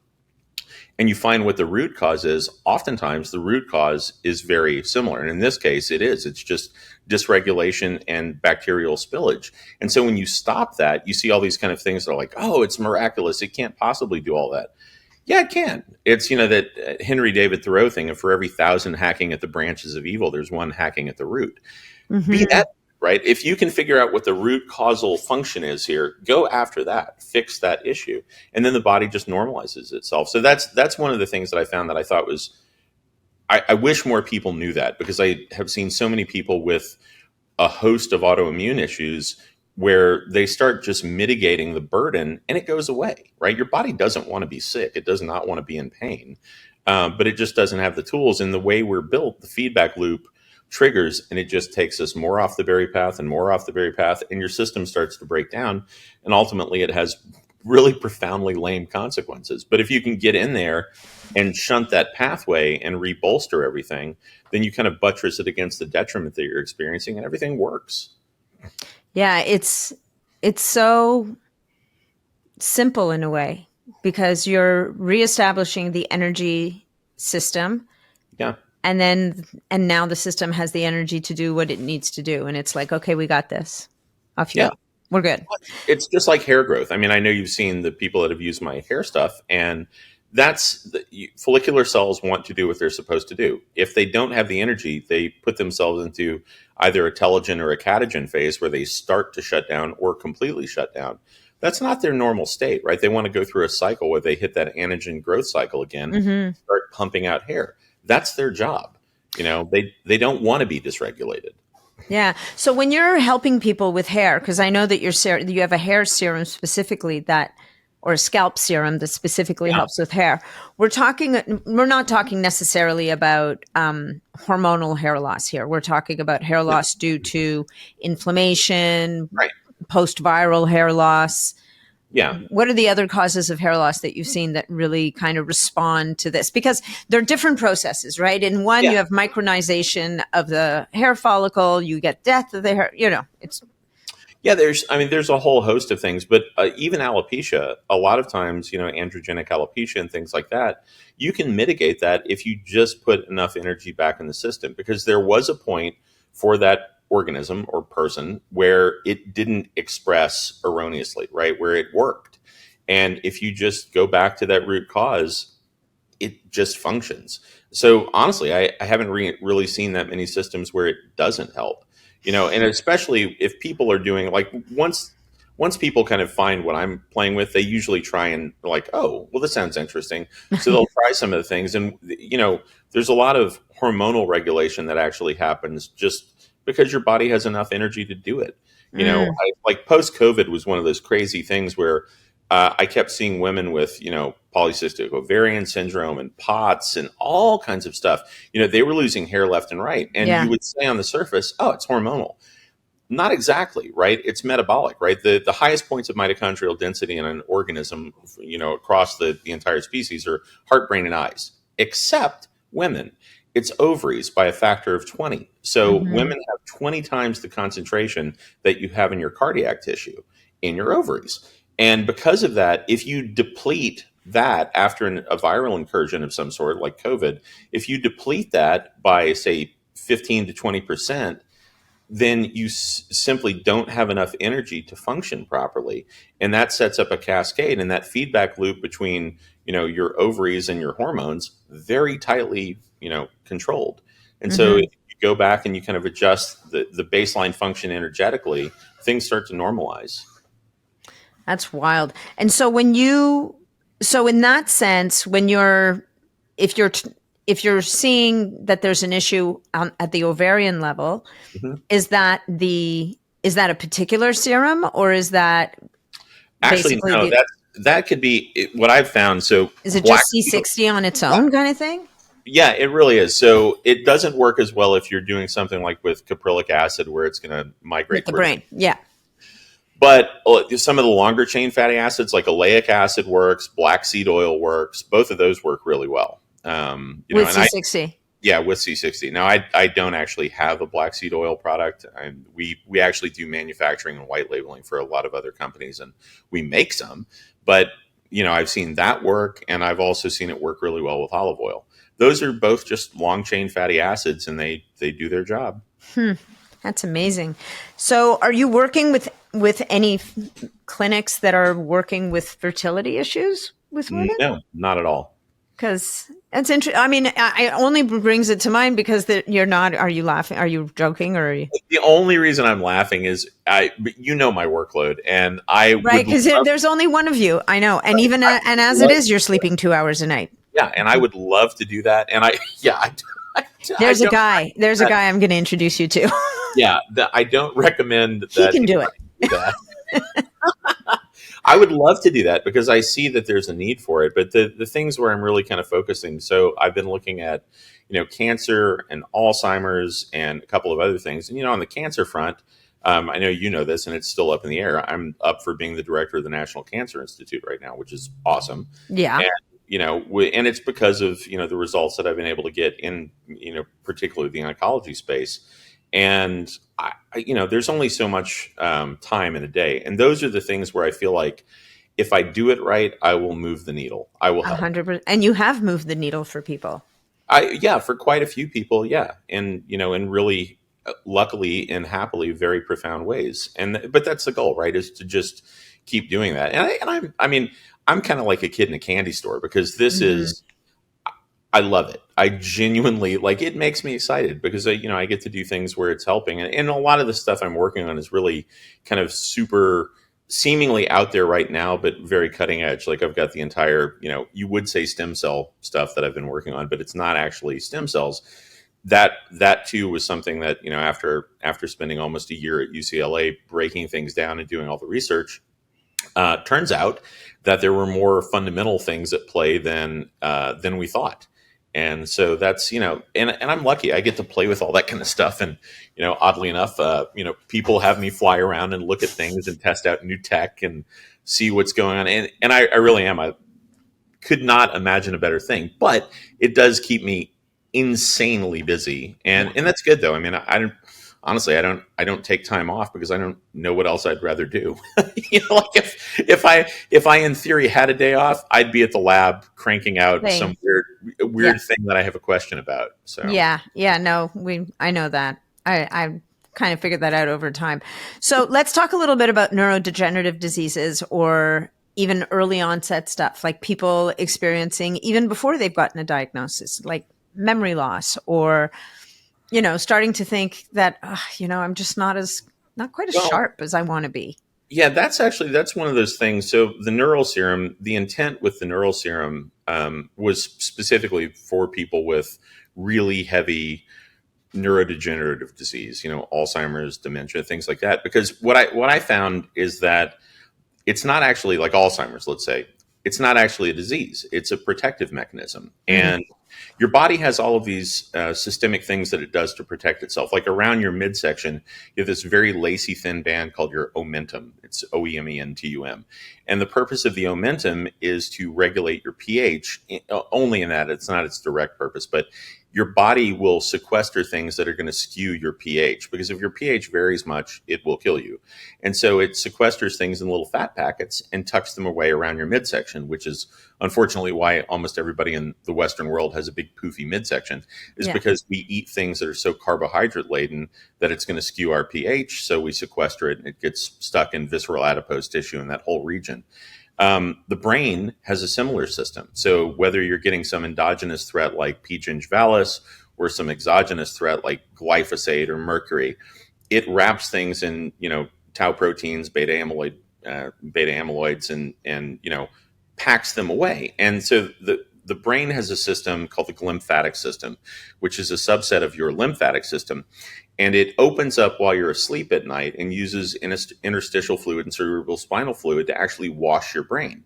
and you find what the root cause is, oftentimes the root cause is very similar. And in this case, it is. It's just dysregulation and bacterial spillage. And so when you stop that, you see all these kind of things that are like, oh, it's miraculous. It can't possibly do all that. Yeah, it can. It's, that Henry David Thoreau thing of for every 1,000 hacking at the branches of evil, there's one hacking at the root. Be that, right? If you can figure out what the root causal function is here, go after that, fix that issue. And then the body just normalizes itself. So that's one of the things that I found that I thought was, I wish more people knew that, because I have seen so many people with a host of autoimmune issues where they start just mitigating the burden and it goes away, right? Your body doesn't want to be sick. It does not want to be in pain, but it just doesn't have the tools. And the way we're built, the feedback loop triggers, and it just takes us more off the berry path and more off the berry path, and your system starts to break down, and ultimately it has really profoundly lame consequences. But if you can get in there and shunt that pathway and rebolster everything, then you kind of buttress it against the detriment that you're experiencing, and everything works. Yeah, it's so simple in a way, because you're reestablishing the energy system. Yeah. and now the system has the energy to do what it needs to do. And it's like, okay, we got this. Off you Yeah. go. We're good. It's just like hair growth. I mean, I know you've seen the people that have used my hair stuff, and follicular cells want to do what they're supposed to do. If they don't have the energy, they put themselves into either a telogen or a catagen phase where they start to shut down or completely shut down. That's not their normal state, right? They want to go through a cycle where they hit that anagen growth cycle again, start pumping out hair. That's their job. They don't want to be dysregulated. Yeah. So when you're helping people with hair, because I know that you have a hair serum specifically or a scalp serum that specifically helps with hair. We're not talking necessarily about hormonal hair loss here. We're talking about hair loss due to inflammation, Right. post-viral hair loss. Yeah. What are the other causes of hair loss that you've seen that really kind of respond to this? Because they're different processes, right? In one, you have micronization of the hair follicle, you get death of the hair, it's. Yeah, there's a whole host of things, but even alopecia, a lot of times, androgenic alopecia and things like that, you can mitigate that if you just put enough energy back in the system, because there was a point for that organism or person where it didn't express erroneously, right? Where it worked. And if you just go back to that root cause, it just functions. So honestly, I haven't really seen that many systems where it doesn't help, and especially if people are doing, like, once people kind of find what I'm playing with, they usually try and like, oh, well, this sounds interesting. So they'll try some of the things. And, there's a lot of hormonal regulation that actually happens just because your body has enough energy to do it. Like post-COVID was one of those crazy things where I kept seeing women with, polycystic ovarian syndrome and POTS and all kinds of stuff. They were losing hair left and right. And you would say on the surface, oh, it's hormonal. Not exactly, right? It's metabolic, right? The highest points of mitochondrial density in an organism, across the entire species are heart, brain, and eyes, except women. It's ovaries by a factor of 20. So women have 20 times the concentration that you have in your cardiac tissue in your ovaries. And because of that, if you deplete that after a viral incursion of some sort, like COVID, if you deplete that by, say, 15 to 20%, then you simply don't have enough energy to function properly. And that sets up a cascade, and that feedback loop between, your ovaries and your hormones, very tightly, controlled. And so if you go back and you kind of adjust the baseline function energetically, things start to normalize. That's wild. And so in that sense, if you're seeing that there's an issue at the ovarian level, is that a particular serum, or is that actually no? That could be what I've found. So is it just C60 on its own kind of thing? Yeah, it really is. So it doesn't work as well if you're doing something like with caprylic acid, where it's going to migrate with the brain. Yeah. But some of the longer chain fatty acids, like oleic acid, works. Black seed oil works. Both of those work really well. With C60. With C60. Now, I don't actually have a black seed oil product. We actually do manufacturing and white labeling for a lot of other companies, and we make some. But I've seen that work, and I've also seen it work really well with olive oil. Those are both just long chain fatty acids, and they do their job. That's amazing. So are you working with any clinics that are working with fertility issues with women? No, not at all. Because that's interesting. I mean, it only brings it to mind because you're not. Are you laughing? Are you joking? Or are you? The only reason I'm laughing is my workload, and I right, because there's only one of you. I know, and even as it is, you're sleeping 2 hours a night. Yeah, and I would love to do that, and There's a guy I'm going to introduce you to. Yeah, I don't recommend that. He can do it. Do that. I would love to do that because I see that there's a need for it. But the things where I'm really kind of focusing, so I've been looking at, cancer and Alzheimer's and a couple of other things. And, on the cancer front, I know you know this, and it's still up in the air. I'm up for being the director of the National Cancer Institute right now, which is awesome. Yeah. And it's because of, the results that I've been able to get in, particularly the oncology space. And there's only so much time in a day. And those are the things where I feel like if I do it right, I will move the needle. I will help. 100%. And you have moved the needle for people. Yeah, for quite a few people, yeah, and in really luckily and happily very profound ways. But that's the goal, right? Is to just keep doing that. I mean, I'm kind of like a kid in a candy store because this Hmm. is I love it. I genuinely like it. Makes me excited because I get to do things where it's helping, and a lot of the stuff I'm working on is really kind of super seemingly out there right now, but very cutting edge. Like I've got the entire, you would say stem cell stuff that I've been working on, but it's not actually stem cells. That too was something that after spending almost a year at UCLA breaking things down and doing all the research, turns out that there were more fundamental things at play than we thought. And so that's, and I'm lucky I get to play with all that kind of stuff. And, oddly enough, people have me fly around and look at things and test out new tech and see what's going on. And I really am. I could not imagine a better thing, but it does keep me insanely busy. Yeah. And that's good though. I mean, honestly, I don't take time off because I don't know what else I'd rather do. Like if I in theory had a day off, I'd be at the lab cranking out Same. some weird thing that I have a question about. So Yeah. No, I know that. I kind of figured that out over time. So let's talk a little bit about neurodegenerative diseases or even early onset stuff, like people experiencing even before they've gotten a diagnosis, like memory loss or, starting to think that, I'm just not quite as well, sharp as I want to be. yeah, that's one of those things. So the neural serum, the intent with the neural serum was specifically for people with really heavy neurodegenerative disease, Alzheimer's, dementia, things like that. Because what I found is that it's not actually like Alzheimer's, let's say. It's not actually a disease. It's a protective mechanism. Hmm. And your body has all of these systemic things that it does to protect itself. Like around your midsection, you have this very lacy thin band called your omentum. It's OEMENTUM. And the purpose of the omentum is to regulate your pH, only in that. It's not its direct purpose, but your body will sequester things that are going to skew your pH, because if your pH varies much, it will kill you. And so it sequesters things in little fat packets and tucks them away around your midsection, which is unfortunately why almost everybody in the Western world has a big poofy midsection, is Yeah. because we eat things that are so carbohydrate laden that it's going to skew our pH. So we sequester it and it gets stuck in visceral adipose tissue in that whole region. The brain has a similar system. So whether you're getting some endogenous threat like P. gingivalis or some exogenous threat like glyphosate or mercury, it wraps things in, tau proteins, beta amyloids, and packs them away. And so the brain has a system called the glymphatic system, which is a subset of your lymphatic system. And it opens up while you're asleep at night and uses interstitial fluid and cerebral spinal fluid to actually wash your brain.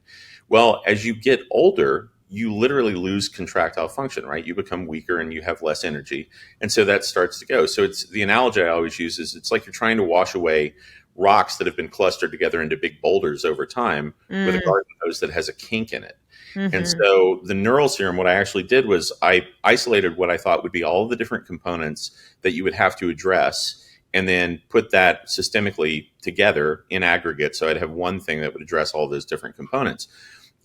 Well, as you get older, you literally lose contractile function, right? You become weaker and you have less energy. And so that starts to go. So it's the analogy I always use is it's like you're trying to wash away rocks that have been clustered together into big boulders over time with a Mm-hmm. garden hose that has a kink in it. And so the neural serum, what I actually did was I isolated what I thought would be all of the different components that you would have to address, and then put that systemically together in aggregate. So I'd have one thing that would address all those different components.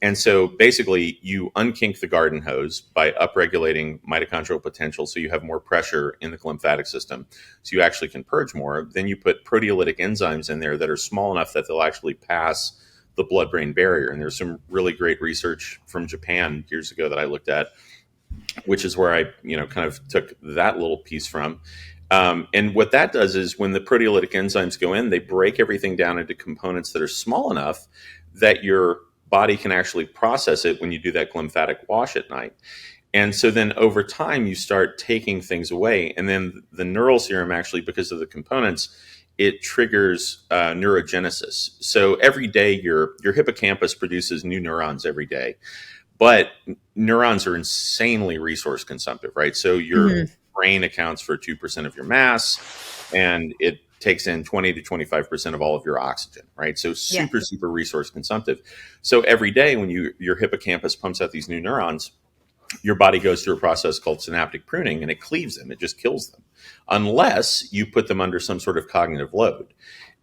And so basically, you unkink the garden hose by upregulating mitochondrial potential, so you have more pressure in the glymphatic system, so you actually can purge more. Then you put proteolytic enzymes in there that are small enough that they'll actually pass the blood-brain barrier. And there's some really great research from Japan years ago that I looked at, which is where I, kind of took that little piece from. And what that does is when the proteolytic enzymes go in, they break everything down into components that are small enough that your body can actually process it when you do that glymphatic wash at night. And so then over time, you start taking things away. And then the neural serum actually, because of the components, it triggers neurogenesis. So every day, your hippocampus produces new neurons every day. But neurons are insanely resource consumptive, right? So your Mm-hmm. brain accounts for 2% of your mass, and it takes in 20 to 25% of all of your oxygen, right? So Yeah. super resource consumptive. So every day when your hippocampus pumps out these new neurons, your body goes through a process called synaptic pruning, and it cleaves them. It just kills them unless you put them under some sort of cognitive load.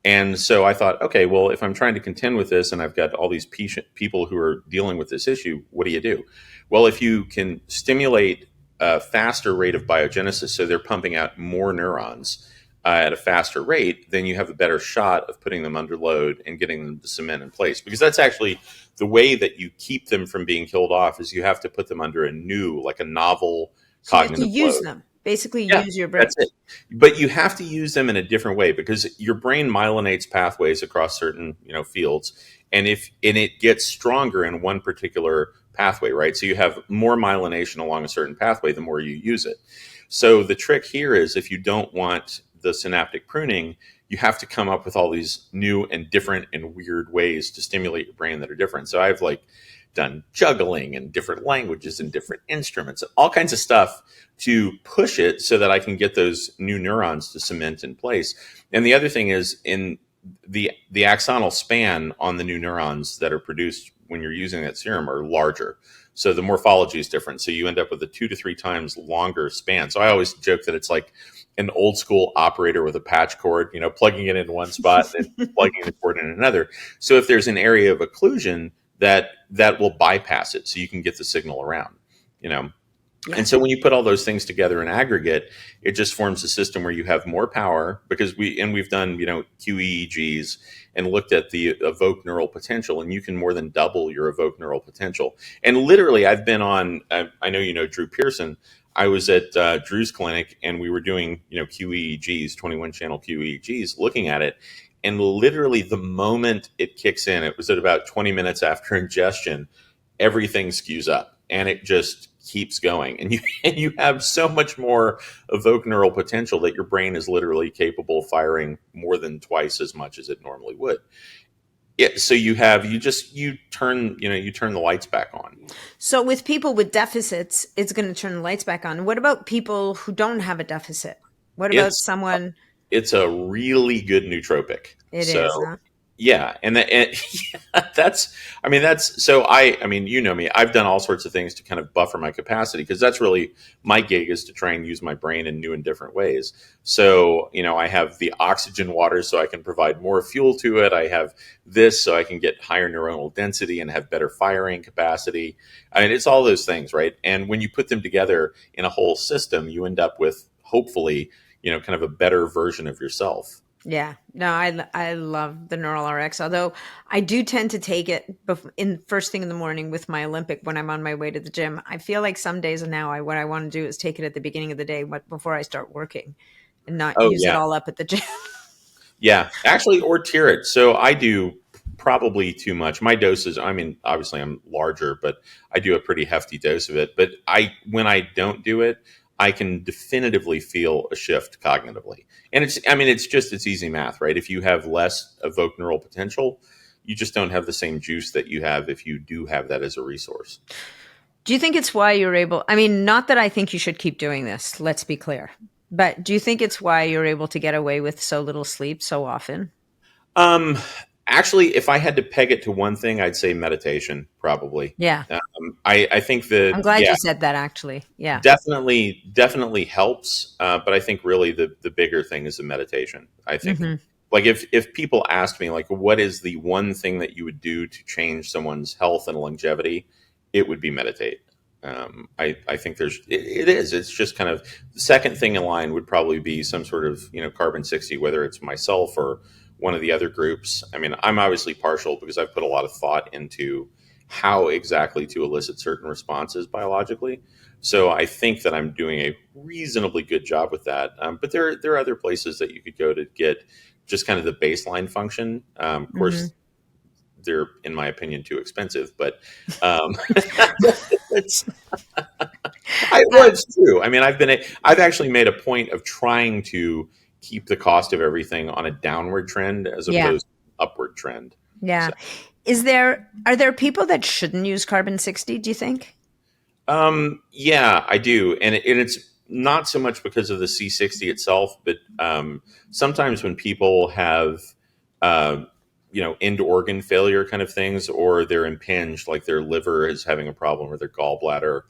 And so I thought, okay, well, if I'm trying to contend with this and I've got all these people who are dealing with this issue, what do you do? Well, if you can stimulate a faster rate of biogenesis, so they're pumping out more neurons at a faster rate, then you have a better shot of putting them under load and getting them to cement in place. Because that's actually the way that you keep them from being killed off, is you have to put them under a new, like a novel So you have to cognitive use load. them, basically Yeah, use your brain. that's it. But you have to use them in a different way, because your brain myelinates pathways across certain, fields, and it gets stronger in one particular pathway, right? So you have more myelination along a certain pathway the more you use it. So the trick here is, if you don't want the synaptic pruning, you have to come up with all these new and different and weird ways to stimulate your brain that are different. So I've done juggling and different languages and different instruments, all kinds of stuff to push it so that I can get those new neurons to cement in place. And the other thing is, in the axonal span on the new neurons that are produced when you're using that serum are larger. So the morphology is different. So you end up with a 2 to 3 times longer span. So I always joke that it's like an old school operator with a patch cord, plugging it in one spot and plugging the cord in another. So if there's an area of occlusion, that will bypass it, so you can get the signal around. Yeah. And so when you put all those things together in aggregate, it just forms a system where you have more power, because we've done, QEEGs and looked at the evoked neural potential, and you can more than double your evoked neural potential. And literally, I've been on, I know, Drew Pearson. I was at Drew's clinic, and we were doing, QEEGs, 21 channel QEEGs, looking at it. And literally the moment it kicks in, it was at about 20 minutes after ingestion, everything skews up, and it just keeps going. And you have so much more evoked neural potential that your brain is literally capable of firing more than twice as much as it normally would. So you turn the lights back on. So with people with deficits, it's going to turn the lights back on. What about people who don't have a deficit? What about someone? It's a really good nootropic. It is, huh? Yeah, and that's so you know me. I've done all sorts of things to kind of buffer my capacity, because that's really my gig, is to try and use my brain in new and different ways. So, I have the oxygen water so I can provide more fuel to it. I have this so I can get higher neuronal density and have better firing capacity. I mean, it's all those things, right? And when you put them together in a whole system, you end up with, hopefully, kind of a better version of yourself. Yeah, no, I love the Neural RX, although I do tend to take it in first thing in the morning with my Olympic when I'm on my way to the gym. I feel like some days now what I want to do is take it at the beginning of the day, before I start working, and not use it all up at the gym. Yeah, actually, or tier it. So I do probably too much. My doses, obviously I'm larger, but I do a pretty hefty dose of it. But when I don't do it, I can definitively feel a shift cognitively. And it's easy math, right? If you have less evoked neural potential, you just don't have the same juice that you have if you do have that as a resource. Do you think it's why you're able, not that I think you should keep doing this, let's be clear, but do you think it's why you're able to get away with so little sleep so often? Actually, if I had to peg it to one thing, I'd say meditation, probably. Yeah. I think that. I'm glad you said that, actually. Yeah. Definitely helps. But I think really the bigger thing is the meditation. I think, like, if people asked me, like, what is the one thing that you would do to change someone's health and longevity, it would be meditate. I think it's just kind of the second thing in line would probably be some sort of, carbon 60, whether it's myself or one of the other groups. I'm obviously partial because I've put a lot of thought into how exactly to elicit certain responses biologically. So I think that I'm doing a reasonably good job with that. But there are other places that you could go to get just kind of the baseline function. Of course, they're, in my opinion, too expensive, but it's true. I've actually made a point of trying to keep the cost of everything on a downward trend as opposed to upward trend. Yeah. So. Are there people that shouldn't use carbon 60, do you think? Yeah, I do. And it's not so much because of the C60 itself, but sometimes when people have, end organ failure kind of things, or they're impinged, like their liver is having a problem or their gallbladder,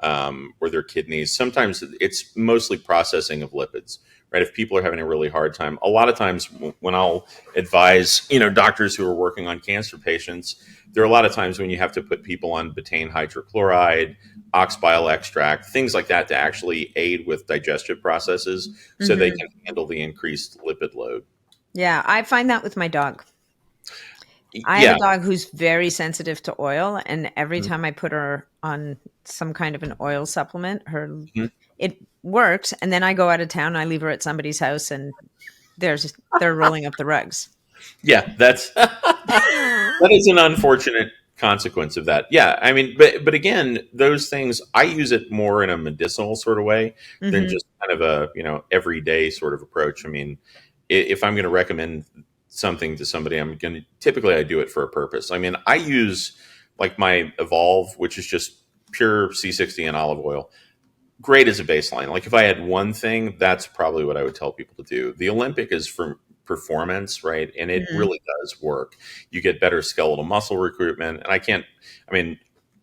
or their kidneys. Sometimes it's mostly processing of lipids, right? If people are having a really hard time, a lot of times when I'll advise, doctors who are working on cancer patients, there are a lot of times when you have to put people on betaine hydrochloride, ox bile extract, things like that to actually aid with digestive processes so they can handle the increased lipid load. Yeah, I find that with my dog. I have Yeah. a dog who's very sensitive to oil, and every time I put her on some kind of an oil supplement, it works. And then I go out of town, I leave her at somebody's house, and they're rolling up the rugs. Yeah, that is an unfortunate consequence of that. Yeah, I mean, but again, those things I use it more in a medicinal sort of way than just kind of a everyday sort of approach. I mean, if I'm going to recommend something to somebody, typically I do it for a purpose. I mean, I use like my Evolve, which is just pure C60 and olive oil. Great as a baseline. Like if I had one thing, that's probably what I would tell people to do. The Olympic is for performance, right? And it really does work. You get better skeletal muscle recruitment. And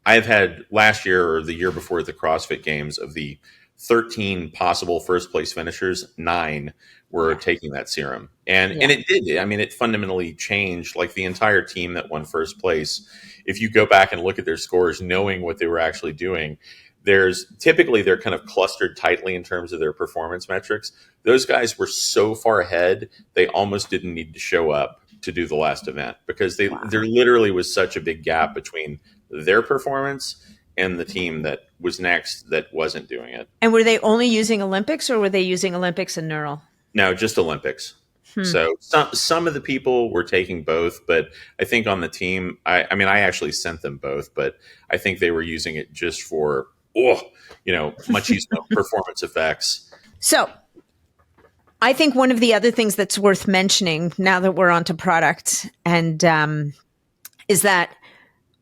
I've had last year or the year before at the CrossFit Games, of the 13 possible first place finishers, 9 were taking that serum. And it did. I mean, it fundamentally changed like the entire team that won first place. If you go back and look at their scores, knowing what they were actually doing, they're kind of clustered tightly in terms of their performance metrics. Those guys were so far ahead, they almost didn't need to show up to do the last event because there literally was such a big gap between their performance and the team that was next that wasn't doing it. And were they only using Olympics, or were they using Olympics and neural? No, just Olympics. So some of the people were taking both, but I think on the team, I actually sent them both, but I think they were using it just for machismo performance effects. So I think one of the other things that's worth mentioning now that we're onto products and is that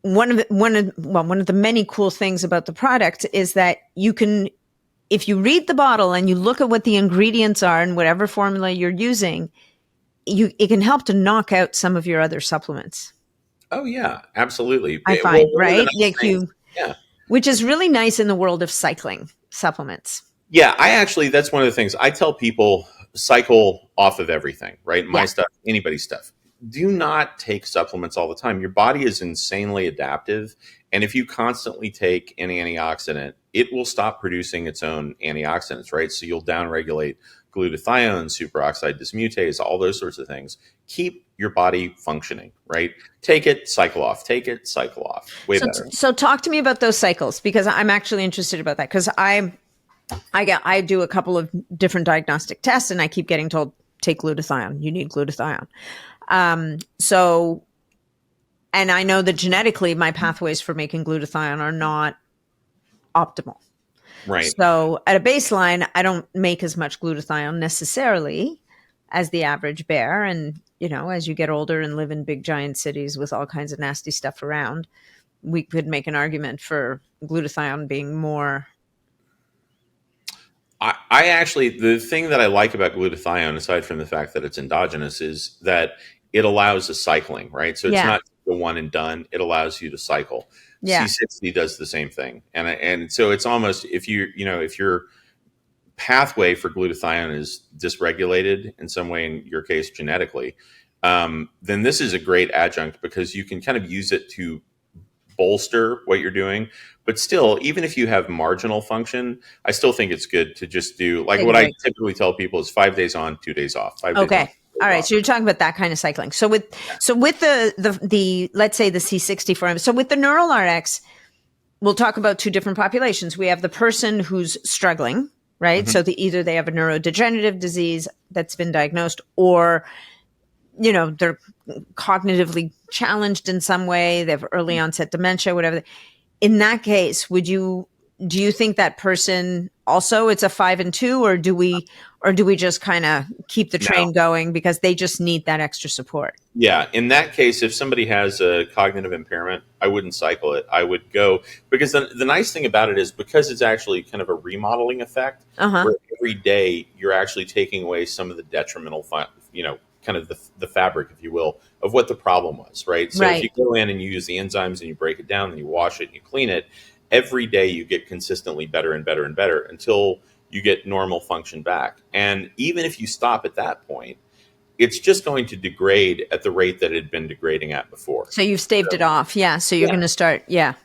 one of the many cool things about the product is that you can, if you read the bottle and you look at what the ingredients are and whatever formula you're using, it can help to knock out some of your other supplements. Oh yeah, absolutely. I find, right? Which is really nice in the world of cycling supplements. Yeah, that's one of the things I tell people: cycle off of everything, right? My stuff, anybody's stuff. Do not take supplements all the time. Your body is insanely adaptive. And if you constantly take an antioxidant, it will stop producing its own antioxidants, right? So you'll downregulate glutathione, superoxide dismutase, all those sorts of things. Keep your body functioning, right? Take it, cycle off. Take it, cycle off. Way better. So talk to me about those cycles, because I'm actually interested about that, because I do a couple of different diagnostic tests and I keep getting told, take glutathione. You need glutathione. And I know that genetically my pathways for making glutathione are not optimal. Right. So at a baseline, I don't make as much glutathione necessarily as the average bear. And, as you get older and live in big giant cities with all kinds of nasty stuff around, we could make an argument for glutathione being more. I actually, the thing that I like about glutathione, aside from the fact that it's endogenous, is that it allows the cycling, right? So it's not the one and done. It allows you to cycle. Yeah. C60 does the same thing. And so it's almost, if your pathway for glutathione is dysregulated in some way, in your case, genetically, then this is a great adjunct because you can kind of use it to bolster what you're doing. But still, even if you have marginal function, I still think it's good to just do what I typically tell people is 5 days on, 2 days off. 5 days on, 2 days all right. off. So you're talking about that kind of cycling. So with the let's say the C60 form. So with the Neural RX, we'll talk about two different populations. We have the person who's struggling, right? Mm-hmm. So either they have a neurodegenerative disease that's been diagnosed, or they're cognitively challenged in some way. They have early onset dementia, whatever. In that case, do you think that person also it's a 5 and 2, or do we just kind of keep the train going because they just need that extra support? Yeah. In that case, if somebody has a cognitive impairment, I wouldn't cycle it. I would go, because the nice thing about it is because it's actually kind of a remodeling effect, where every day you're actually taking away some of the detrimental, kind of the fabric, if you will, of what the problem was, right? So if you go in and you use the enzymes and you break it down and you wash it and you clean it, every day you get consistently better and better and better until you get normal function back. And even if you stop at that point, it's just going to degrade at the rate that it had been degrading at before. So you've staved it off. Yeah. So you're going to start. Yeah.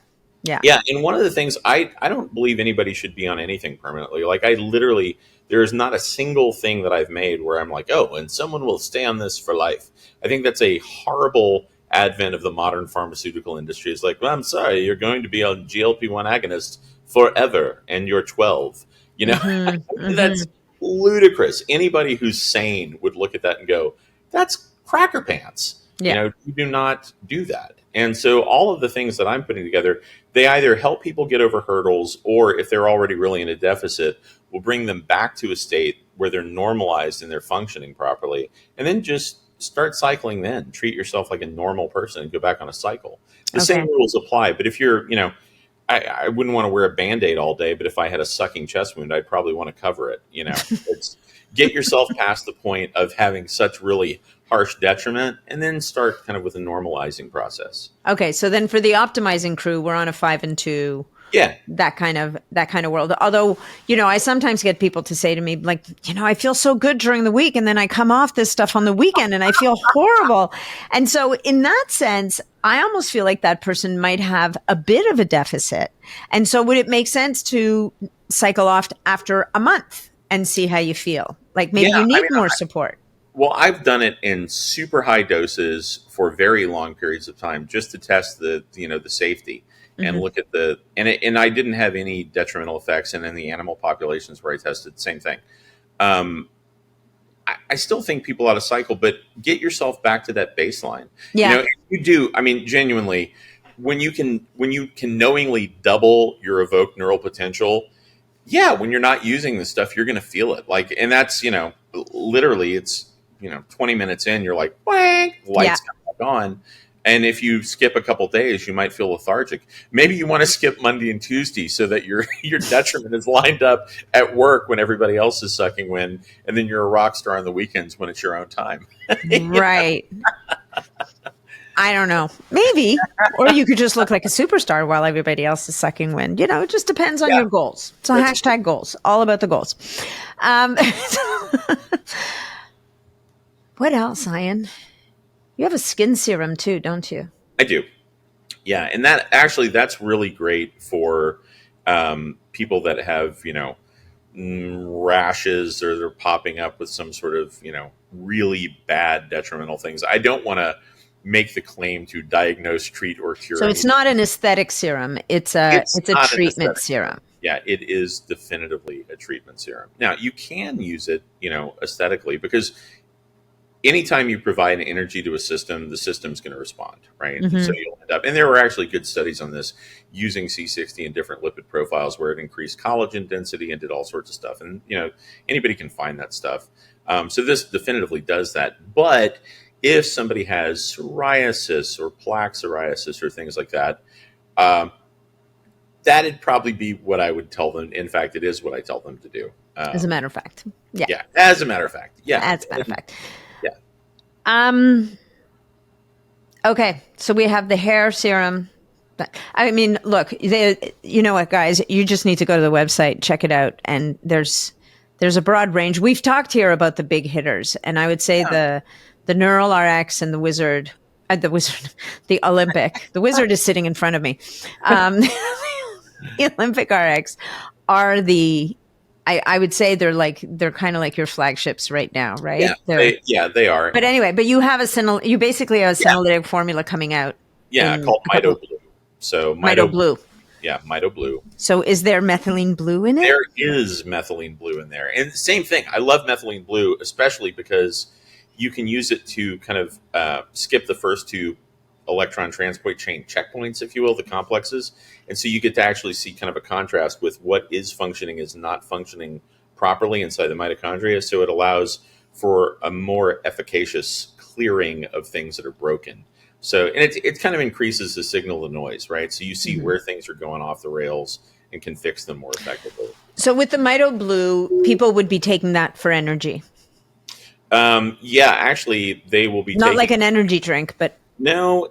Yeah. Yeah. And one of the things I don't believe anybody should be on anything permanently. Like I literally, there is not a single thing that I've made where I'm like, oh, and someone will stay on this for life. I think that's a horrible advent of the modern pharmaceutical industry. It's like, well, I'm sorry, you're going to be on GLP-1 agonist forever and you're 12. You know, that's ludicrous. Anybody who's sane would look at that and go, that's cracker pants. Yeah. You know, you do not do that. And so all of the things that I'm putting together, they either help people get over hurdles, or if they're already really in a deficit, will bring them back to a state where they're normalized and they're functioning properly. And then just start cycling then. Treat yourself like a normal person and go back on a cycle. The same rules apply. But if you're, you know, I wouldn't want to wear a Band-Aid all day, but if I had a sucking chest wound, I'd probably want to cover it. You know, it's get yourself past the point of having such really harsh detriment, and then start kind of with a normalizing process. Okay. So then for the optimizing crew, we're on a 5 and 2. Yeah. That kind of world. Although, you know, I sometimes get people to say to me, like, you know, I feel so good during the week, and then I come off this stuff on the weekend and I feel horrible. And so in that sense, I almost feel like that person might have a bit of a deficit. And so would it make sense to cycle off after a month and see how you feel? Like maybe you need more support. Well, I've done it in super high doses for very long periods of time just to test the, you know, the safety and look at the, and I didn't have any detrimental effects. And in the animal populations where I tested, same thing. I still think people ought to cycle, but get yourself back to that baseline. Yeah. You know, if you do, I mean, genuinely, when you can knowingly double your evoked neural potential, yeah, when you're not using this stuff, you're going to feel it. Like, and that's, you know, literally it's, you know, 20 minutes in, you're like, bang, lights come back on. And if you skip a couple days, you might feel lethargic. Maybe you want to skip Monday and Tuesday so that your detriment is lined up at work when everybody else is sucking wind, and then you're a rock star on the weekends when it's your own time. Right. I don't know. Maybe. Or you could just look like a superstar while everybody else is sucking wind. You know, it just depends on your goals. So hashtag goals. All about the goals. What else, Ian? You have a skin serum too, don't you? I do. Yeah. And that's really great for people that have, you know, rashes, or they're popping up with some sort of, you know, really bad detrimental things. I don't want to make the claim to diagnose, treat, or cure. So it's not an aesthetic serum. It's a treatment serum. Yeah, it is definitively a treatment serum. Now, you can use it, you know, aesthetically, because anytime you provide energy to a system, the system's going to respond, right? So you'll end up, and there were actually good studies on this using C60 and different lipid profiles where it increased collagen density and did all sorts of stuff. And, you know, anybody can find that stuff. So this definitively does that. But if somebody has psoriasis or plaque psoriasis or things like that, that'd probably be what I would tell them. In fact, it is what I tell them to do. As a matter of fact. Yeah. Yeah. As a matter of fact. Yeah. As a matter of fact. Yeah. Okay. So we have the hair serum. I mean, look, you know what, guys, you just need to go to the website, check it out. And there's a broad range. We've talked here about the big hitters, and I would say the Neural RX and the Wizard, the Olympic, the Wizard is sitting in front of me. The Olympic RX are I would say they're kind of like your flagships right now, right? They are. But anyway, you have you basically have a senolytic formula coming out. Yeah, called Mito Blue. So Mito Blue. Yeah, Mito Blue. So is there methylene blue in it? There is methylene blue in there. And same thing. I love methylene blue, especially because you can use it to kind of skip the first two electron transport chain checkpoints, if you will, the complexes. And so you get to actually see kind of a contrast with what is functioning is not functioning properly inside the mitochondria. So it allows for a more efficacious clearing of things that are broken. So, and it kind of increases the signal to noise, right? So you see where things are going off the rails and can fix them more effectively. So with the Mito Blue, people would be taking that for energy. Yeah, actually they will be not like an energy drink, but no,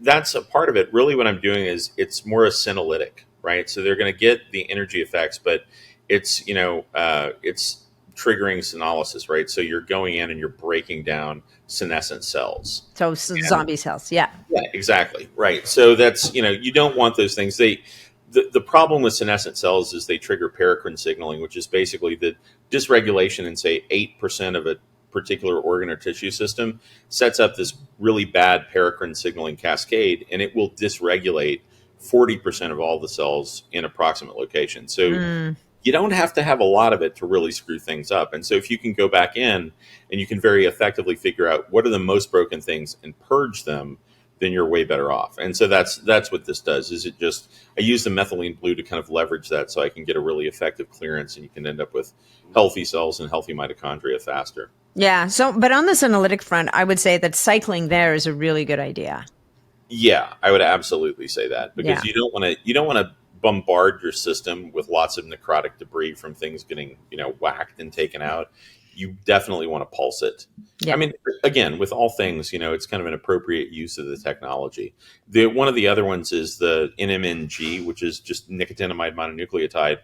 that's a part of it. Really, what I'm doing is it's more a senolytic, right? So they're going to get the energy effects, but it's it's triggering senolysis, right? So you're going in and you're breaking down senescent cells. So zombie cells. Yeah. Yeah, exactly. Right. So that's, you don't want those things. The problem with senescent cells is they trigger paracrine signaling, which is basically the dysregulation in, say, 8% of a particular organ or tissue system sets up this really bad paracrine signaling cascade, and it will dysregulate 40% of all the cells in approximate locations. So Mm. you don't have to have a lot of it to really screw things up. And so if you can go back in and you can very effectively figure out what are the most broken things and purge them, then you're way better off. And so that's what this does. Is it just, I use the methylene blue to kind of leverage that so I can get a really effective clearance, and you can end up with healthy cells and healthy mitochondria faster. Yeah. So, but on the senolytic front, I would say that cycling there is a really good idea. Yeah, I would absolutely say that, because Yeah. you don't want to bombard your system with lots of necrotic debris from things getting, whacked and taken out. You definitely want to pulse it. Yeah. I mean, again, with all things, it's kind of an appropriate use of the technology. One of the other ones is the NMNG, which is just nicotinamide mononucleotide.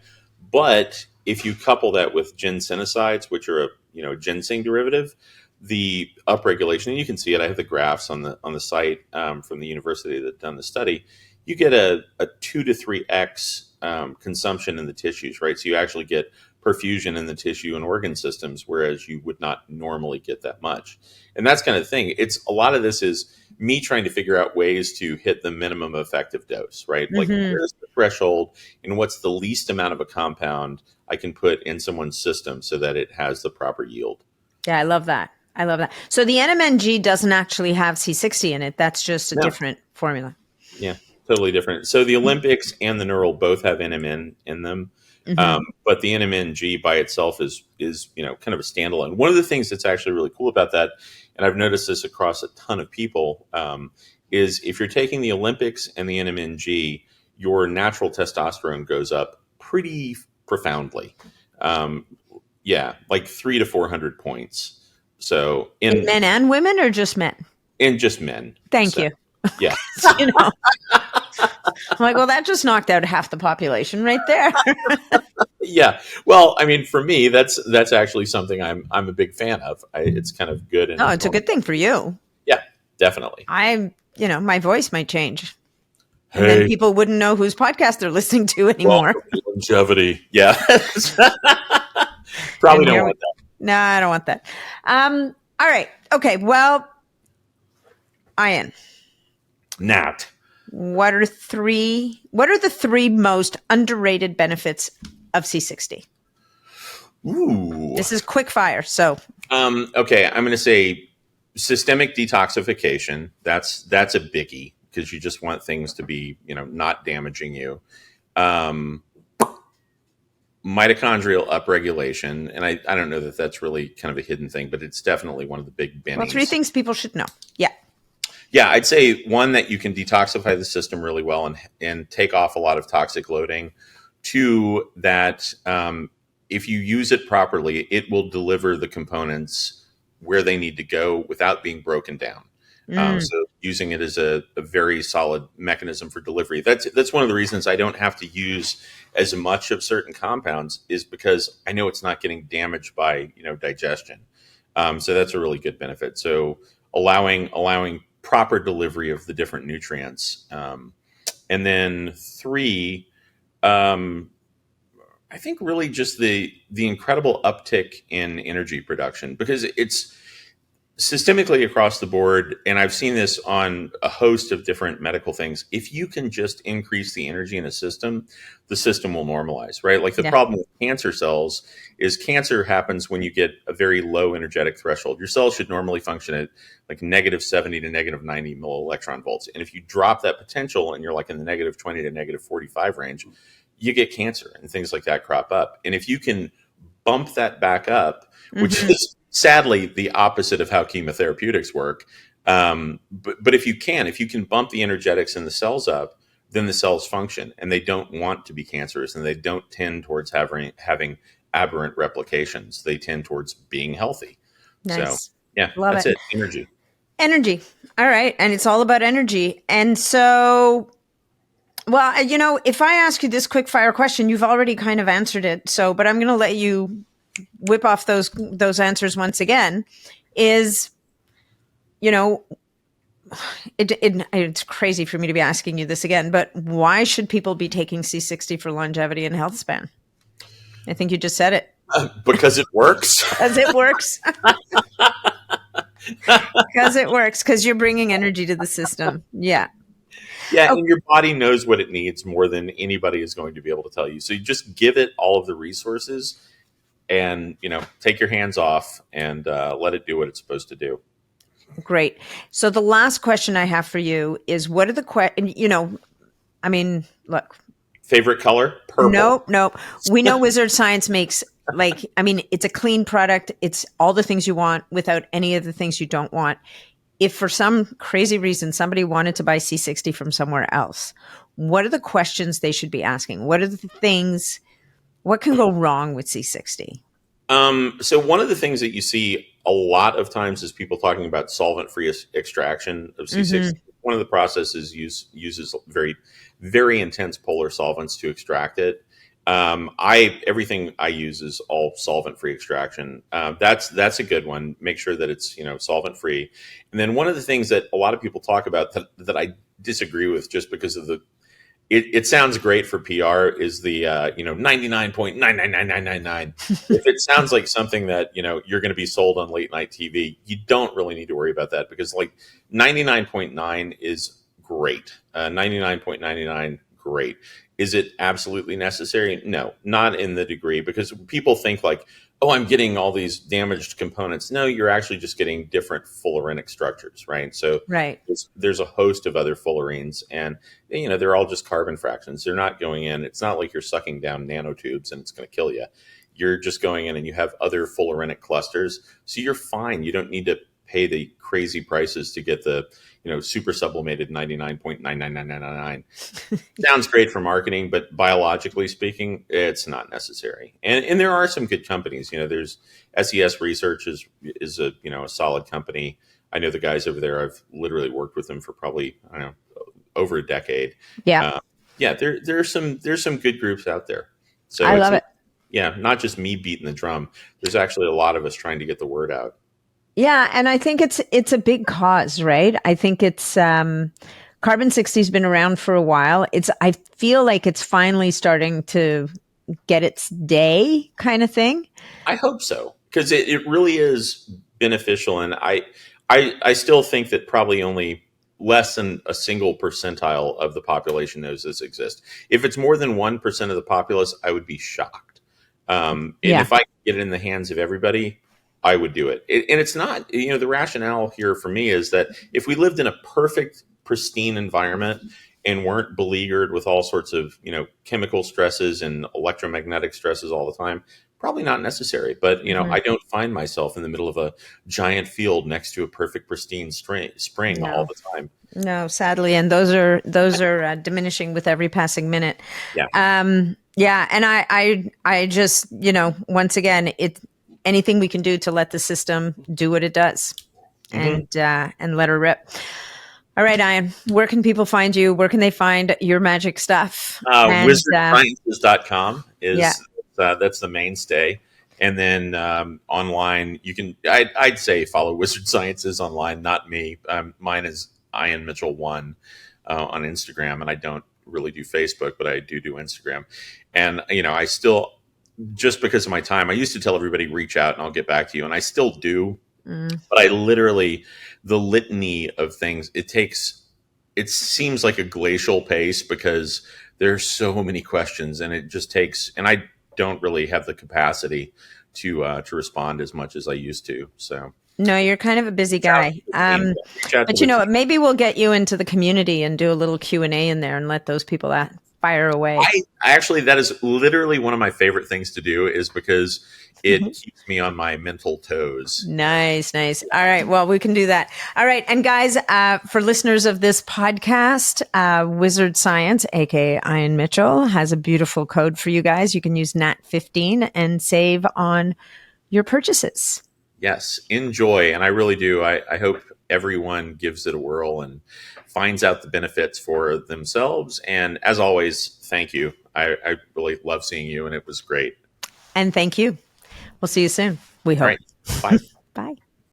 But if you couple that with ginsenosides, which are a ginseng derivative, the upregulation, and you can see it. I have the graphs on the site from the university that done the study. You get a 2 to 3x consumption in the tissues, right? So you actually get perfusion in the tissue and organ systems, whereas you would not normally get that much. And that's kind of the thing. It's a lot of this is me trying to figure out ways to hit the minimum effective dose, right? Like, where's the threshold and what's the least amount of a compound I can put in someone's system so that it has the proper yield. Yeah, I love that. I love that. So the NMNG doesn't actually have C60 in it. That's just a different formula. Yeah, totally different. So the Olympics and the Neural both have NMN in them. But the NMNG by itself is kind of a standalone. One of the things that's actually really cool about that, and I've noticed this across a ton of people, is if you're taking the Olympics and the NMNG, your natural testosterone goes up pretty profoundly. Like 300 to 400 points. So in men and women, or just men? In just men. Thank you. Yeah. I'm like, well, that just knocked out half the population right there. Yeah. Well, I mean, for me, that's actually something I'm a big fan of. It's kind of good. And it's a good thing for you. Yeah, definitely. My voice might change. And then people wouldn't know whose podcast they're listening to anymore. Longevity. Yeah. Probably don't want that. No, I don't want that. All right. Okay. Well, Ian. Nat. What are the three most underrated benefits of C60? Ooh. This is quick fire. So, okay, I'm going to say systemic detoxification. That's a biggie, because you just want things to be, not damaging you. Mitochondrial upregulation, and I don't know that that's really kind of a hidden thing, but it's definitely one of the big bennies. Well, 3 things people should know. Yeah. Yeah, I'd say one, that you can detoxify the system really well and take off a lot of toxic loading. 2, that if you use it properly, it will deliver the components where they need to go without being broken down. So using it as a very solid mechanism for delivery. That's one of the reasons I don't have to use as much of certain compounds, is because I know it's not getting damaged by digestion. So that's a really good benefit. So allowing proper delivery of the different nutrients. And then 3, I think really just the incredible uptick in energy production, because it's systemically across the board. And I've seen this on a host of different medical things. If you can just increase the energy in a system, the system will normalize, right? Like the problem with cancer cells is cancer happens when you get a very low energetic threshold. Your cells should normally function at like -70 to -90 millielectron volts. And if you drop that potential and you're like in the -20 to -45 range, you get cancer and things like that crop up. And if you can bump that back up, which is sadly the opposite of how chemotherapeutics work. But if you can bump the energetics in the cells up, then the cells function, and they don't want to be cancerous, and they don't tend towards having aberrant replications. They tend towards being healthy. Nice. So yeah, Love that's it. Energy. Energy. All right. And it's all about energy. And so, well, if I ask you this quick fire question, you've already kind of answered it. So, but I'm going to let you whip off those answers once again. Is, it's crazy for me to be asking you this again, but why should people be taking C60 for longevity and health span? I think you just said it. Because it works. Because it works. Because it works. Because you're bringing energy to the system. Yeah. Yeah, and your body knows what it needs more than anybody is going to be able to tell you. So you just give it all of the resources and, take your hands off and let it do what it's supposed to do. Great. So the last question I have for you is, what are the look. Favorite color? Purple. No. We know Wizard Science makes it's a clean product. It's all the things you want without any of the things you don't want. If for some crazy reason somebody wanted to buy C60 from somewhere else, what are the questions they should be asking? What are the things, what can go wrong with C60? So one of the things that you see a lot of times is people talking about solvent-free extraction of C60. Mm-hmm. One of the processes uses very, very intense polar solvents to extract it. Everything I use is all solvent-free extraction. That's a good one. Make sure that it's solvent-free. And then one of the things that a lot of people talk about that I disagree with, just because of it sounds great for PR, is the 99.99999. If it sounds like something that you're going to be sold on late night TV, you don't really need to worry about that, because 99.9 is great. 99.99 great. Is it absolutely necessary? No, not in the degree, because people think oh, I'm getting all these damaged components. No, you're actually just getting different fullerenic structures, right? So right. There's a host of other fullerenes, and they're all just carbon fractions. They're not going in. It's not like you're sucking down nanotubes and it's going to kill you. You're just going in and you have other fullerenic clusters. So you're fine. You don't need to pay the crazy prices to get the super sublimated 99.99999. Sounds great for marketing, but biologically speaking, it's not necessary. And there are some good companies. There's SES Research is a a solid company. I know the guys over there. I've literally worked with them for probably over a decade. Yeah, there's some good groups out there. So I love it. Yeah, not just me beating the drum. There's actually a lot of us trying to get the word out. Yeah, and I think it's a big cause, right? I think it's Carbon 60 has been around for a while. I feel like it's finally starting to get its day, kind of thing. I hope so, because it really is beneficial, and I still think that probably only less than a single percentile of the population knows this exists. If it's more than 1% of the populace, I would be shocked. And if I could get it in the hands of everybody, I would do it. And it's not, the rationale here for me is that if we lived in a perfect, pristine environment and weren't beleaguered with all sorts of, chemical stresses and electromagnetic stresses all the time, probably not necessary. But, I don't find myself in the middle of a giant field next to a perfect, pristine spring all the time. No, sadly. And those are diminishing with every passing minute. Yeah. And I just, once again, anything we can do to let the system do what it does, and let her rip. All right, Ian, where can people find you? Where can they find your magic stuff? WizardSciences.com is that's the mainstay. And then online, you can, I'd say follow Wizard Sciences online, not me. Mine is Ian Mitchell 1 on Instagram, and I don't really do Facebook, but I do Instagram. And, I still, just because of my time, I used to tell everybody, reach out and I'll get back to you. And I still do, but I literally, the litany of things, it seems like a glacial pace, because there's so many questions, and it just takes, and I don't really have the capacity to respond as much as I used to. So no, you're kind of a busy guy. But maybe we'll get you into the community and do a little Q&A in there and let those people fire away. I actually, that is literally one of my favorite things to do, is because it keeps me on my mental toes. Nice. All right. Well, we can do that. All right. And guys, for listeners of this podcast, Wizard Science, aka Ian Mitchell, has a beautiful code for you guys. You can use NAT15 and save on your purchases. Yes. Enjoy. And I really do. I hope everyone gives it a whirl and finds out the benefits for themselves. And as always, thank you. I really love seeing you, and it was great. And thank you. We'll see you soon. We All hope. right. Bye. Bye.